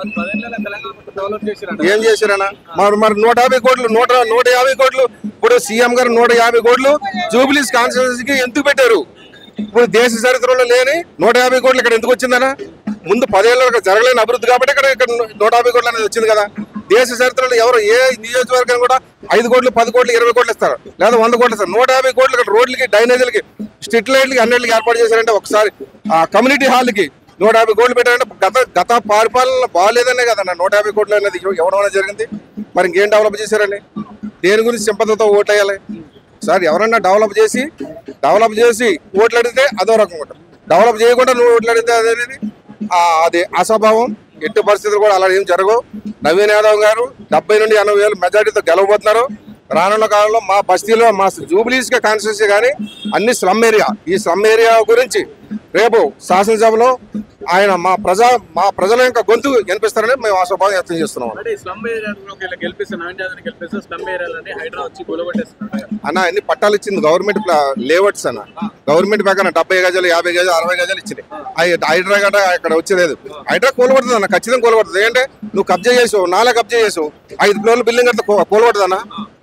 ఏం చేశారన్నా? మరి 150 కోట్లు 150 కోట్లు ఇప్పుడు సీఎం గారు 150 కోట్లు జూబ్లీస్ కాన్స్టిట్యున్సీకి ఎందుకు పెట్టారు? ఇప్పుడు దేశ చరిత్రలో లేని 150 కోట్లు ఇక్కడ ఎందుకు వచ్చిందన్నా? ముందు 10 ఏళ్ళ జరగలేని అభివృద్ధి కాబట్టి ఇక్కడ 150 కోట్లు అనేది వచ్చింది కదా. దేశ చరిత్రలో ఎవరు ఏ నియోజకవర్గం కూడా 5 కోట్లు 10 కోట్లు 20 కోట్లు ఇస్తారు, లేదా 100 కోట్లు ఇస్తారు. 150 కోట్లు ఇక్కడ రోడ్లకి, డ్రైనేజీలకి, స్ట్రీట్ లైట్లకి, అన్నిటికి ఏర్పాటు చేశారంటే ఒకసారి ఆ కమ్యూనిటీ హాల్కి 150 కోట్లు పెట్టారంటే గత పరిపాలన బాగాలేదనే కదన్న 150 కోట్లు అనేది ఎవరైనా జరిగింది. మరి ఇంకేం డెవలప్ చేశారండి? దేని గురించి సింపతితో ఓట్లు వేయాలి? సార్ ఎవరన్నా డెవలప్ చేసి ఓట్లు అడిగితే అదో రకం ఉంటుంది. డెవలప్ చేయకుండా నువ్వు ఓట్లు అడిగితే అది అస్వభావం. ఎట్టి పరిస్థితులు కూడా అలా ఏం జరగవు. నవీన్ యాదవ్ గారు 70 నుండి 80 వేల మెజార్టీతో గెలవబోతున్నారు. రానున్న కాలంలో మా బస్తీలో, మా జూబ్లీస్ కాన్స్టిట్యున్సీ కానీ అన్ని స్లమ్ ఏరియా, ఈ స్లమ్ ఏరియా గురించి రేపు శాసనసభలో ఆయన మా ప్రజల యొక్క గొంతు వినిపిస్తారని మేము ఆశాభావం వ్యక్తం చేస్తున్నాం అన్న. అన్ని పట్టాలు ఇచ్చింది గవర్నమెంట్ లేఅవుట్స్ అన్న. గవర్నమెంట్ ప్రకారం 70 గజాలు, 50 గజాలు, 60 గజాలు ఇచ్చినాయి. హైడ్రా గట్ట ఇక్కడ వచ్చేలేదు. హైడ్రా కూలబడుతుంది అన్న, ఖచ్చితంగా కూలబడుతుంది. ఏంటంటే నువ్వు కబ్జా చేసావు, 4 కబ్జా చేసావు, 5 ఫ్లోర్ల బిల్డింగ్ అంతా కూలబడుతుంది అన్న,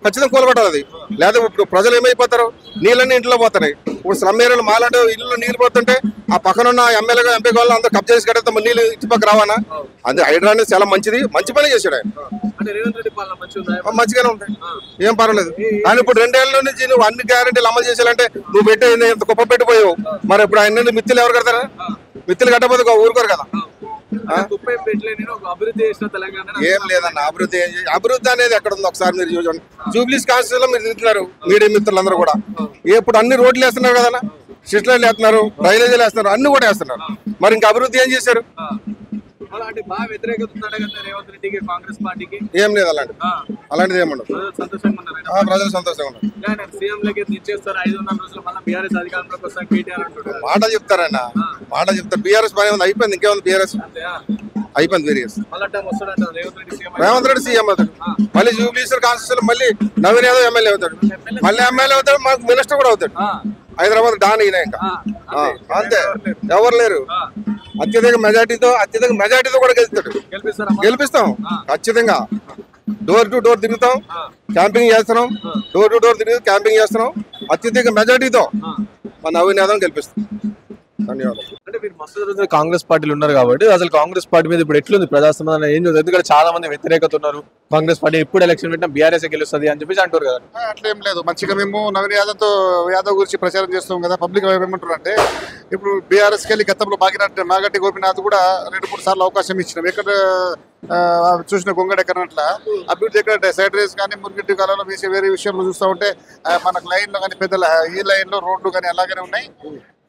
ఖచ్చితంగా కూలబడాలి అది. లేదా ఇప్పుడు ప్రజలు ఏమైపోతారు? నీళ్ళన్నీ ఇంట్లో పోతున్నాయి. ఇప్పుడు స్లమ్ ఏరియాలో మాలాంటి ఇల్లు నీళ్ళు పోతుంటే ఆ పక్కన ఉన్న ఎమ్మెల్యే ఎంపీ వాళ్ళు అందరూ కబ్జా చేసి కడితే నీళ్ళు ఇటుపక్క రావానా? అది హైడ్రా అనేది చాలా మంచిది, మంచి పని చేశాడు ఆయన. మంచిగానే ఉంది, ఏం పర్వాలేదు. కానీ ఇప్పుడు 2 ఏళ్ల నుంచి నువ్వు అన్ని గ్యారెంటీలు అమలు చేసేయాలంటే నువ్వు పెట్టే ఎంత గొప్ప పెట్టిపోయావు. మరి ఇప్పుడు ఆయన మిత్తులు ఎవరు కడతారా? మిత్తులు కట్టకపోతే ఊరుకోరు కదా. ఏం లేదన్న అభివృద్ధి అనేది ఎక్కడ ఉంది ఒకసారి మీరు చూడండి. జూబ్లీస్ కాన్స్టిట్యూషన్ లో మీరు తిరుగుతున్నారు మీడియా మిత్రులందరూ కూడా. ఇప్పుడు అన్ని రోడ్లు వేస్తున్నారు కదన్నా, స్ట్రీట్ లైట్లు వేస్తున్నారు, డ్రైనేజీలు వేస్తున్నారు, అన్ని కూడా వేస్తున్నారు. మరి ఇంకా అభివృద్ధి ఏం చేశారు? ఏం లేదు అలాంటిది ఏముండదు. ప్రజలు సంతోషంగా ఉన్నారు. మాట చెప్తారన్న, మాట చెప్తారు. బీఆర్ఎస్ పని అయిపోయింది, ఇంకేముంది? బీఆర్ఎస్ అయిపోయింది. రేవంత్ రెడ్డి సీఎం అవుతాడు, మళ్ళీ జూబ్లీశ్వర్ కాన్స్టిట్యూషన్ మళ్ళీ నవీన్ యాదవ్ ఎమ్మెల్యే అవుతాడు, మళ్ళీ ఎమ్మెల్యే అవుతాడు, మాకు మినిస్టర్ కూడా అవుతాడు. హైదరాబాద్ డాన్ ఈయన ఇంకా అంతే, ఎవరు లేరు. అత్యధిక మెజార్టీతో కూడా గెలిపిస్తాం ఖచ్చితంగా. డోర్ టు డోర్ తిరుగుతాం, క్యాంపింగ్ చేస్తున్నాం, డోర్ టు డోర్ తిరిగి క్యాంపింగ్ చేస్తున్నాం. అత్యధిక మెజార్టీతో మన నవీన్ యాదవ్ గెలిపిస్తాం. ధన్యవాదాలు. అంటే మీరు మస్తు రోజులు కాంగ్రెస్ పార్టీలు ఉన్నారు కాబట్టి అసలు కాంగ్రెస్ పార్టీ మీద ఇప్పుడు ఎట్లుంది ప్రజాస్పందన ఏం చూస్తుంది? ఎందుకంటే చాలా మంది వ్యతిరేకత ఉన్నారు. కాంగ్రెస్ పార్టీ ఎప్పుడు ఎలక్షన్ పెట్టినా బీఆర్ఎస్ గెలుస్తుంది అని చెప్పేసి అంటారు కదా. అట్లేం లేదు, మంచిగా మేము నవీన్ యాదవ్ గురించి ప్రచారం చేస్తాం కదా. పబ్లిక్ ఏమంటారు అంటే ఇప్పుడు బీఆర్ఎస్కి వెళ్ళి గతంలో మాగంటి గోపీనాథ్ కూడా 2-3 సార్లు అవకాశం ఇచ్చినాం. ఎక్కడ చూసిన గొంగడ ఎక్కడట్ల అభివృద్ధి ఎక్కడ సైడ్ రేస్ కానీ మురిగిడ్డి కాలంలో వేసే వేరే విషయంలో చూస్తూ ఉంటే మనకు లైన్లో కానీ పెద్ద ఈ లైన్లో రోడ్లు కానీ అలాగనే ఉన్నాయి.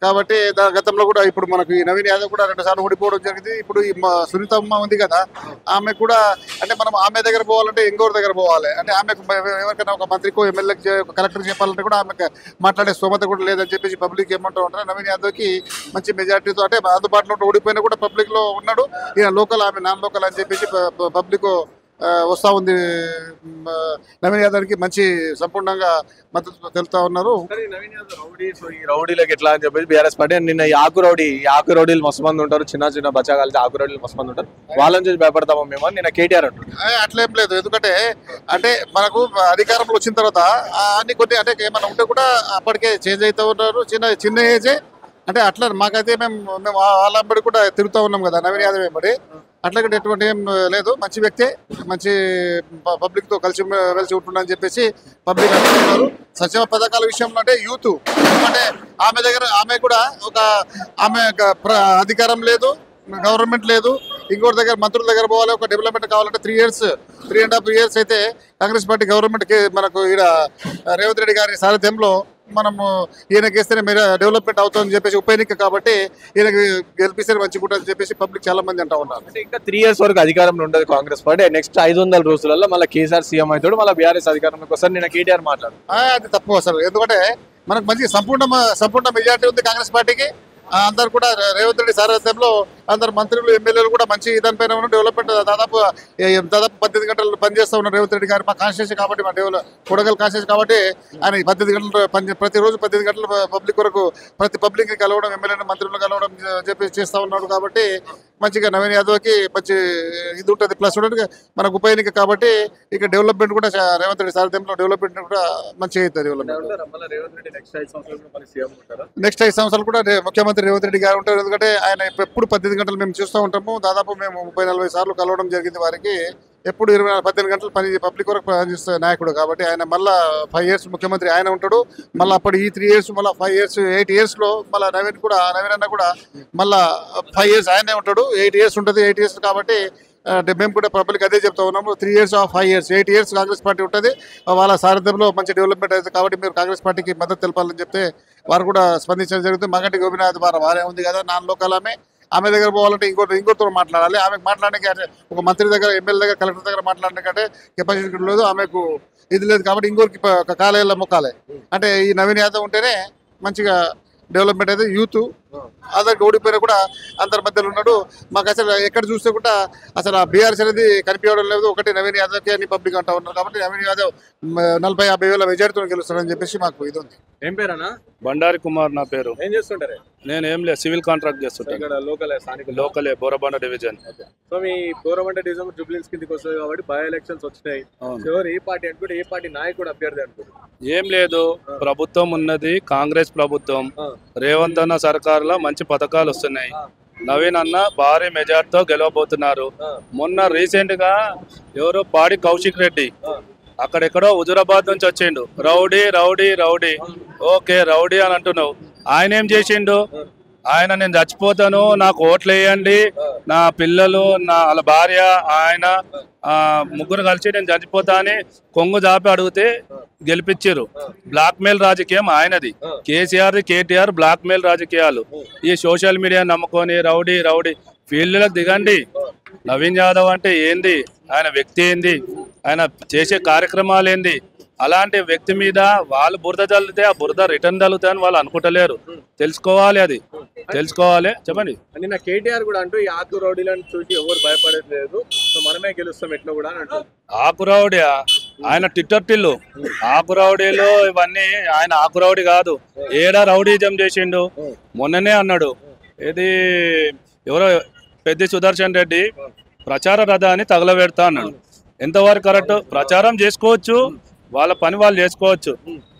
కాబట్టి గతంలో కూడా ఇప్పుడు మనకు ఈ నవీన్ యాదవ్ కూడా 2 సార్లు ఓడిపోవడం జరిగింది. ఇప్పుడు ఈ సునీతమ్మ ఉంది కదా, ఆమె కూడా అంటే మనం ఆమె దగ్గర పోవాలంటే ఇంకోరి దగ్గర పోవాలి. అంటే ఆమెకు ఎవరికైనా ఒక మంత్రికో ఎమ్మెల్యేకి కలెక్టర్ చెప్పాలంటే కూడా ఆమెకు మాట్లాడే స్తోమత కూడా లేదని చెప్పేసి పబ్లిక్ ఏమంటూ ఉంటారు. నవీన్ యాదవ్కి మంచి మెజార్టీతో అంటే అందుబాటులో ఓడిపోయినా కూడా పబ్లిక్లో ఉన్నాడు. ఈయన లోకల్, ఆమె నాన్ లోకల్ అని చెప్పేసి పబ్లిక్ వస్తూ ఉంది. నవీన్ యాదవ్కి మంచి సంపూర్ణంగా మద్దతు తెలుపుతా ఉన్నారు. రౌడీలకు ఎట్లా అని చెప్పేసి బీఆర్ఎస్ పార్టీ నిన్న ఆకు రౌడీలు మస్తు మంది ఉంటారు, చిన్న బచ్చాగాలి ఆకు రౌడీలు మస్తు మంది ఉంటారు, వాళ్ళని చూసి భయపడతామో మేము అని నిన్న కేటీఆర్ అంటారు. అట్లేం లేదు, ఎందుకంటే అంటే మనకు అధికారంలో వచ్చిన తర్వాత అన్ని కొన్ని అంటే ఏమైనా ఉంటే కూడా అప్పటికే చేంజ్ అవుతూ ఉన్నారు. చిన్న ఏజే అంటే అట్లా మాకైతే మేము వాళ్ళంబడి కూడా తిరుగుతూ ఉన్నాం కదా నవీన్ యాదవ్ వెంబడి. అట్లా ఎటువంటి ఏం లేదు, మంచి వ్యక్తే, మంచి పబ్లిక్తో కలిసి వెలిసి ఉంటుందని చెప్పేసి పబ్లిక్ అనుకుంటున్నారు. సంక్షేమ పథకాల విషయంలో అంటే యూత్ అంటే ఆమె కూడా ఆమె అధికారం లేదు, గవర్నమెంట్ లేదు, ఇంకోటి దగ్గర మంత్రుల దగ్గర పోవాలి. ఒక డెవలప్మెంట్ కావాలంటే 3.5 years అయితే కాంగ్రెస్ పార్టీ గవర్నమెంట్కి మనకు ఈడ రేవంత్ రెడ్డి గారి సారథ్యంలో మనము ఈయనకేస్తేనే మీరు డెవలప్మెంట్ అవుతుందని చెప్పేసి ఉప ఎన్నిక కాబట్టి ఈయనకి గెలిపిస్తే మంచిగుంటుందని చెప్పేసి పబ్లిక్ చాలా మంది అంటా ఉన్నారు. అంటే ఇంకా 3 years వరకు అధికారంలో ఉండదు కాంగ్రెస్ పార్టీ. నెక్స్ట్ 500 రోజులలో మళ్ళీ కేసీఆర్ సీఎం అవుతాడు, మళ్ళీ బీఆర్ఎస్ అధికారంలోకి వస్తారు. నేను కేటీఆర్ మాట్లాడు అది తప్పు అసలు, ఎందుకంటే మనకు మంచి సంపూర్ణ మెజార్టీ ఉంది కాంగ్రెస్ పార్టీకి. అందరు కూడా రేవంత్ రెడ్డి సారథ్యంలో అందరు మంత్రులు ఎమ్మెల్యేలు కూడా మంచి దానిపైన ఉన్న డెవలప్మెంట్ దాదాపు 18 గంటలు పనిచేస్తూ ఉన్నారు రేవంత్ రెడ్డి గారు. మా కాన్స్టిట్యూన్సీ కాబట్టి మా కొడగల్ కాన్స్టిట్యూన్సీ కాబట్టి ఆయన 18 గంటలు ప్రతిరోజు 18 గంటలు పబ్లిక్ వరకు ప్రతి పబ్లిక్ని కలవడం, ఎమ్మెల్యేని మంత్రులను కలవడం చెప్పి చేస్తూ ఉన్నాడు. కాబట్టి మంచిగా నవీన్ యాదవ్కి మంచి ఇది ఉంటుంది. ప్లస్ ఉంటుంది మనకు ఉప ఎన్నిక కాబట్టి ఇక డెవలప్మెంట్ కూడా రేవంత్ రెడ్డి సారథ్యంలో డెవలప్మెంట్ కూడా మంచిగా అవుతుంది. నెక్స్ట్ 5 సంవత్సరాలు కూడా ముఖ్యమంత్రి రేవంత్ రెడ్డి గారు ఉంటారు. ఎందుకంటే ఆయన ఎప్పుడు 18 గంటలు మేము చూస్తూ ఉంటాము. దాదాపు మేము 30-40 సార్లు కలవడం జరిగింది వారికి. ఎప్పుడు 18 గంటలు పబ్లిక్ వరకు పనిచేస్తే నాయకుడు కాబట్టి ఆయన మళ్ళీ 5 years ముఖ్యమంత్రి ఆయన ఉంటాడు. మళ్ళీ అప్పుడు ఈ 3 years మళ్ళీ 5 years 8 yearsలో మళ్ళీ నవీన్ అన్న కూడా మళ్ళీ 5 years ఆయనే ఉంటాడు. 8 years ఉంటుంది. 8 years కాబట్టి మేము కూడా పబ్లిక్ అదే చెప్తా ఉన్నాము. 3 years or 5 years 8 years Congress party ఉంటుంది. వాళ్ళ సారథ్యంలో మంచి డెవలప్మెంట్ అవుతుంది. కాబట్టి మీరు కాంగ్రెస్ పార్టీకి మద్దతు తెలపాలని చెప్తే వారు కూడా స్పందించడం జరుగుతుంది. మాగంటి గోపీనాథ్ వారే ఉంది కదా నాన్ లోకల్, ఆమె దగ్గర పోవాలంటే ఇంకోటితో మాట్లాడాలి. ఆమెకు మాట్లాడడానికి ఒక మంత్రి దగ్గర, ఎమ్మెల్యే దగ్గర, కలెక్టర్ దగ్గర మాట్లాడడానికంటే కెపాసిటీ లేదు, ఆమెకు ఇది లేదు. కాబట్టి ఇంకోరికి కాలేళ్ళ మొక్కాలి. అంటే ఈ నవీన్ యాదవ్ ఉంటేనే మంచిగా డెవలప్మెంట్ అయితే. యూత్ అందరికి ఓడిపోయినా కూడా అందరి మధ్యలో ఉన్నాడు. మాకు అసలు ఎక్కడ చూస్తే కూడా అసలు ఆ బీఆర్ఎస్ అనేది కనిపించడం లేదు. ఒకటి నవీన్ యాదవ్కి అని పబ్లిక్ అంటా ఉన్నారు. కాబట్టి నవీన్ యాదవ్ 40-50 వేల మెజార్టీతో గెలుస్తాడని చెప్పేసి మాకు ఇది ఉంది. ఏం పేరన్నా? బండారి కుమార్ నా పేరు. ఏం చేస్తుంటారు? నేను ఏం లేదు, సివిల్ కాంట్రాక్ట్ చేస్తుంటాను. లోకలే బోరబండ డివిజన్. సో మీ బోరబండ డివిజన్ జూబ్లీహిల్స్ కిందకి వస్తుంది కాబట్టి బై ఎలక్షన్స్ వచ్చినాయి. ఎవరు ఏ పార్టీ అనుకుంటే ఏ పార్టీ నాయకుడు అభ్యర్థి అనుకుంటారు? ఏం లేదు, ప్రభుత్వం ఉన్నది కాంగ్రెస్ ప్రభుత్వం. రేవంత్ అన్న సర్కారులో మంచి పథకాలు వస్తున్నాయి. నవీన్ అన్న భారీ మెజార్టీతో గెలవబోతున్నారు. మొన్న రీసెంట్ గా ఎవరో పాడి కౌశిక్ రెడ్డి అక్కడెక్కడో హుజురాబాద్ నుంచి వచ్చిండు. Rowdy rowdy rowdy, okay rowdy అని అంటున్నావు. ఆయన ఏం చేసిండు? ఆయన నేను చచ్చిపోతాను, నాకు ఓట్లు వేయండి, నా పిల్లలు, నా వాళ్ళ భార్య, ఆయన ముగ్గురు కలిసి నేను చచ్చిపోతా అని కొంగు జాపి అడిగితే గెలిపించారు. బ్లాక్ మెయిల్ రాజకీయం ఆయనది. కేసీఆర్ కేటీఆర్ బ్లాక్ మెయిల్ రాజకీయాలు. ఈ సోషల్ మీడియా నమ్ముకొని రౌడీ రౌడీ ఫీల్డ్లకు దిగండి. నవీన్ యాదవ్ అంటే ఏంది, ఆయన వ్యక్తి ఏంది, ఆయన చేసే కార్యక్రమాలు ఏంది, అలాంటి వ్యక్తి మీద వాళ్ళు బురద చల్లితే ఆ బురద రిటర్న్ చల్లుతాయని వాళ్ళు అనుకుంటలేరు. తెలుసుకోవాలి, అది తెలుసుకోవాలి. చెప్పండి. నిన్న కేటీఆర్ కూడా అంటూ ఈ ఆకు రౌడీలను చూసి ఎవరు భయపడట్లేదు, సో మనమే గెలుస్తాం ఎట్లా కూడా అని అంటారు. ఆకురౌడీ ఆయన ట్విట్టర్ టిల్లు. ఆకురౌడీలు ఇవన్నీ ఆయన ఆకురౌడీ కాదు. ఏడా రౌడీజం చేసిండు. మొన్ననే అన్నాడు, ఇది ఎవరో పెద్ద సుదర్శన్ రెడ్డి ప్రచార రథాన్ని తగలబెడతా అన్నాడు. ఎంతవరకు కరెక్ట్? ప్రచారం చేసుకోవచ్చు, వాళ్ళ పని వాళ్ళు చేసుకోవచ్చు,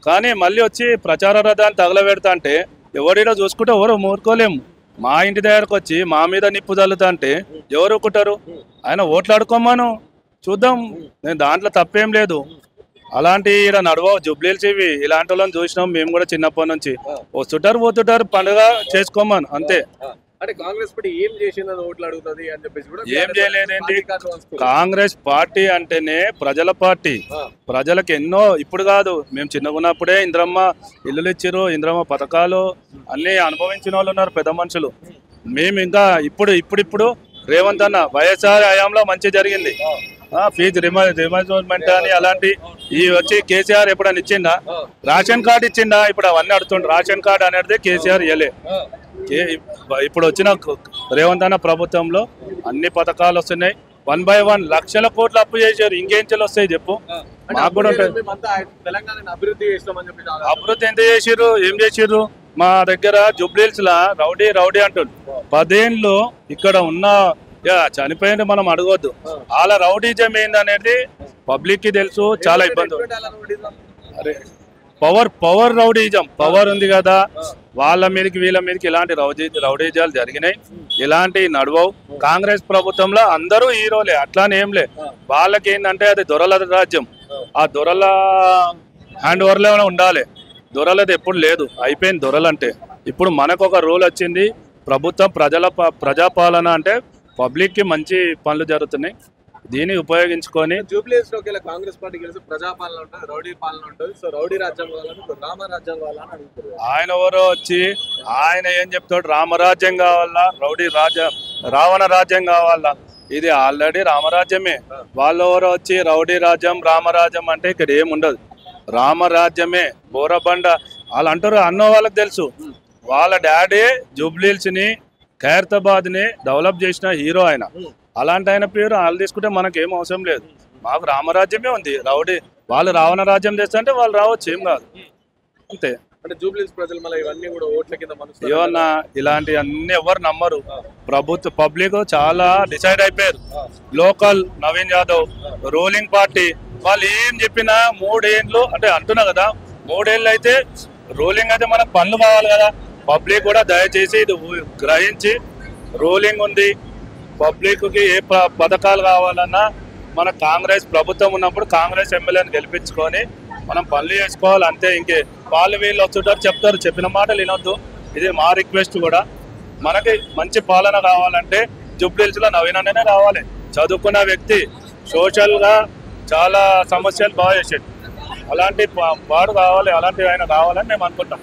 కానీ మళ్ళీ వచ్చి ప్రచార రథాన్ని తగలబెడతా అంటే ఎవరిలో చూసుకుంటే ఎవరు మూరుకోలేము. మా ఇంటి దగ్గరకు వచ్చి మా మీద నిప్పు చల్లుతా అంటే ఎవరు ఒక్కుంటారు? ఆయన ఓట్లాడుకోమను, చూద్దాం. నేను దాంట్లో తప్పేం లేదు. అలాంటి ఇక్కడ నడవ జుబ్లీల్స్ ఇవి ఇలాంటి వాళ్ళని చూసినాం మేము కూడా చిన్నప్పటి నుంచి. వస్తుంటారు పోతుంటారు, పండుగ చేసుకోమను అంతే. అంటే కాంగ్రెస్ పార్టీ ఏం చేసిందని ఓట్లు అడుగుతుంది అని చెప్పేసి కూడా ఏం చేయలేదండి. కాంగ్రెస్ పార్టీ అంటేనే ప్రజల పార్టీ. ప్రజలకు ఎన్నో, ఇప్పుడు కాదు, మేము చిన్నగా ఉన్నప్పుడే ఇంద్రమ్మ ఇల్లులు ఇచ్చారు, ఇంద్రమ్మ పథకాలు అన్ని అనుభవించిన వాళ్ళు ఉన్నారు పెద్ద మనుషులు. మేము ఇంకా ఇప్పుడు రేవంత్ అన్న వైఎస్ఆర్ హయాంలో మంచి జరిగింది. ఫీజు రిమర్స్మెంట్ అని అలాంటి ఈ వచ్చి కేసీఆర్ ఎప్పుడైనా ఇచ్చిందా? రేషన్ కార్డు ఇచ్చిందా? ఇప్పుడు అవన్నీ అడుగుతుండ్రు. రేషన్ కార్డు అనేది కేసీఆర్ ఇవ్వలే. ఇప్పుడు వచ్చిన రేవంత్ అన్న ప్రభుత్వంలో అన్ని పథకాలు వస్తున్నాయి. 1 by 1 లక్షల కోట్లు అప్పు చేశారు. ఇంకేంచెలు వస్తాయి చెప్పు? మాకు కూడా ఉంటుంది. అభివృద్ధి ఎంత చేసిర్రు, ఏం చేసిర్రు? మా దగ్గర జుబ్లీల్స్ లా రౌడీ రౌడీ అంటుంది. 10 ఏళ్ళు ఇక్కడ ఉన్న చనిపోయింది, మనం అడగొద్దు. వాళ్ళ రౌడీజం ఏందనేది పబ్లిక్ కి తెలుసు. చాలా ఇబ్బంది. అరే పవర్ రౌడీజం, పవర్ ఉంది కదా, వాళ్ళ మీదకి వీళ్ళ మీదకి ఇలాంటి రౌడీజాలు జరిగినాయి. ఇలాంటి నడవవు. కాంగ్రెస్ ప్రభుత్వంలో అందరూ హీరోలే, అట్లానే ఏంలే. వాళ్ళకి ఏంటంటే అది దొరల రాజ్యం. ఆ దొరల హ్యాండ్ ఓవర్లో ఉండాలి. దొరలది ఎప్పుడు లేదు, అయిపోయింది దొరలంటే. ఇప్పుడు మనకు ఒక రూల్ వచ్చింది, ప్రభుత్వం ప్రజాపాలన అంటే పబ్లిక్ కి మంచి పనులు జరుగుతున్నాయి. దీన్ని ఉపయోగించుకొని జూబ్లీస్ లోకి కాంగ్రెస్ పార్టీ గెలిచి ప్రజాపాలన ఉంటుంది, రౌడీ పాలన ఉంటుంది. సో రౌడీ రాజ్యం కావాలని రామరాజ్యం కావాలని అడుగుతారు. ఆయన ఎవరో వచ్చి ఆయన ఏం చెప్తాడు? రామరాజ్యం కావాలా, రావణ రాజ్యం కావాలా? ఇది ఆల్రెడీ రామరాజ్యమే. వాళ్ళు ఎవరో వచ్చి రౌడీ రాజ్యం రామరాజ్యం అంటే ఇక్కడ ఏముండదు. రామరాజ్యమే. బోరబండ వాళ్ళు అంటారు, అన్న వాళ్ళకి తెలుసు. వాళ్ళ డాడీ జూబ్లీల్స్ ని, ఖైరతాబాద్ ని డెవలప్ చేసిన హీరో ఆయన. అలాంటి ఆయన పేరు వాళ్ళు తీసుకుంటే మనకేం అవసరం లేదు. మాకు రామరాజ్యమే ఉంది. రౌడీ వాళ్ళు రావణ రాజ్యం చేస్తుంటే వాళ్ళు రావచ్చు, ఏం కాదు, అంతే. అంటే జూబ్లీస్ ప్రజలు మళ్ళీ ఇవన్నీ కూడా ఓట్ల కింద ఏమన్నా ఇలాంటి అన్ని ఎవరు నమ్మరు. పబ్లిక్ చాలా డిసైడ్ అయిపోయారు. Local Naveen Yadav ruling party వాళ్ళు ఏం చెప్పినా 3 ఏళ్ళు అంటే అంటున్నా కదా, 3 ఏళ్ళు అయితే రూలింగ్ అయితే మనకు పనులు కావాలి కదా. పబ్లిక్ కూడా దయచేసి ఇది గ్రహించి, రూలింగ్ ఉంది, పబ్లిక్ కి ఏ పథకాలు కావాలన్నా మన కాంగ్రెస్ ప్రభుత్వం ఉన్నప్పుడు కాంగ్రెస్ ఎమ్మెల్యేని గెలిపించుకొని మనం పనులు చేసుకోవాలి అంతే. ఇంకే వాళ్ళు వీళ్ళు వస్తుంటారు, చెప్తారు, చెప్పిన మాటలు వినొద్దు. ఇది మా రిక్వెస్ట్ కూడా. మనకి మంచి పాలన కావాలంటే జూబ్లీహిల్స్ లో నవీన్ అన్ననే రావాలి. చదువుకున్న వ్యక్తి, సోషల్ గా చాలా సమస్యలు బాగా చేసేది. అలాంటి వాడు కావాలి, అలాంటి ఆయన కావాలని మేము అనుకుంటాం.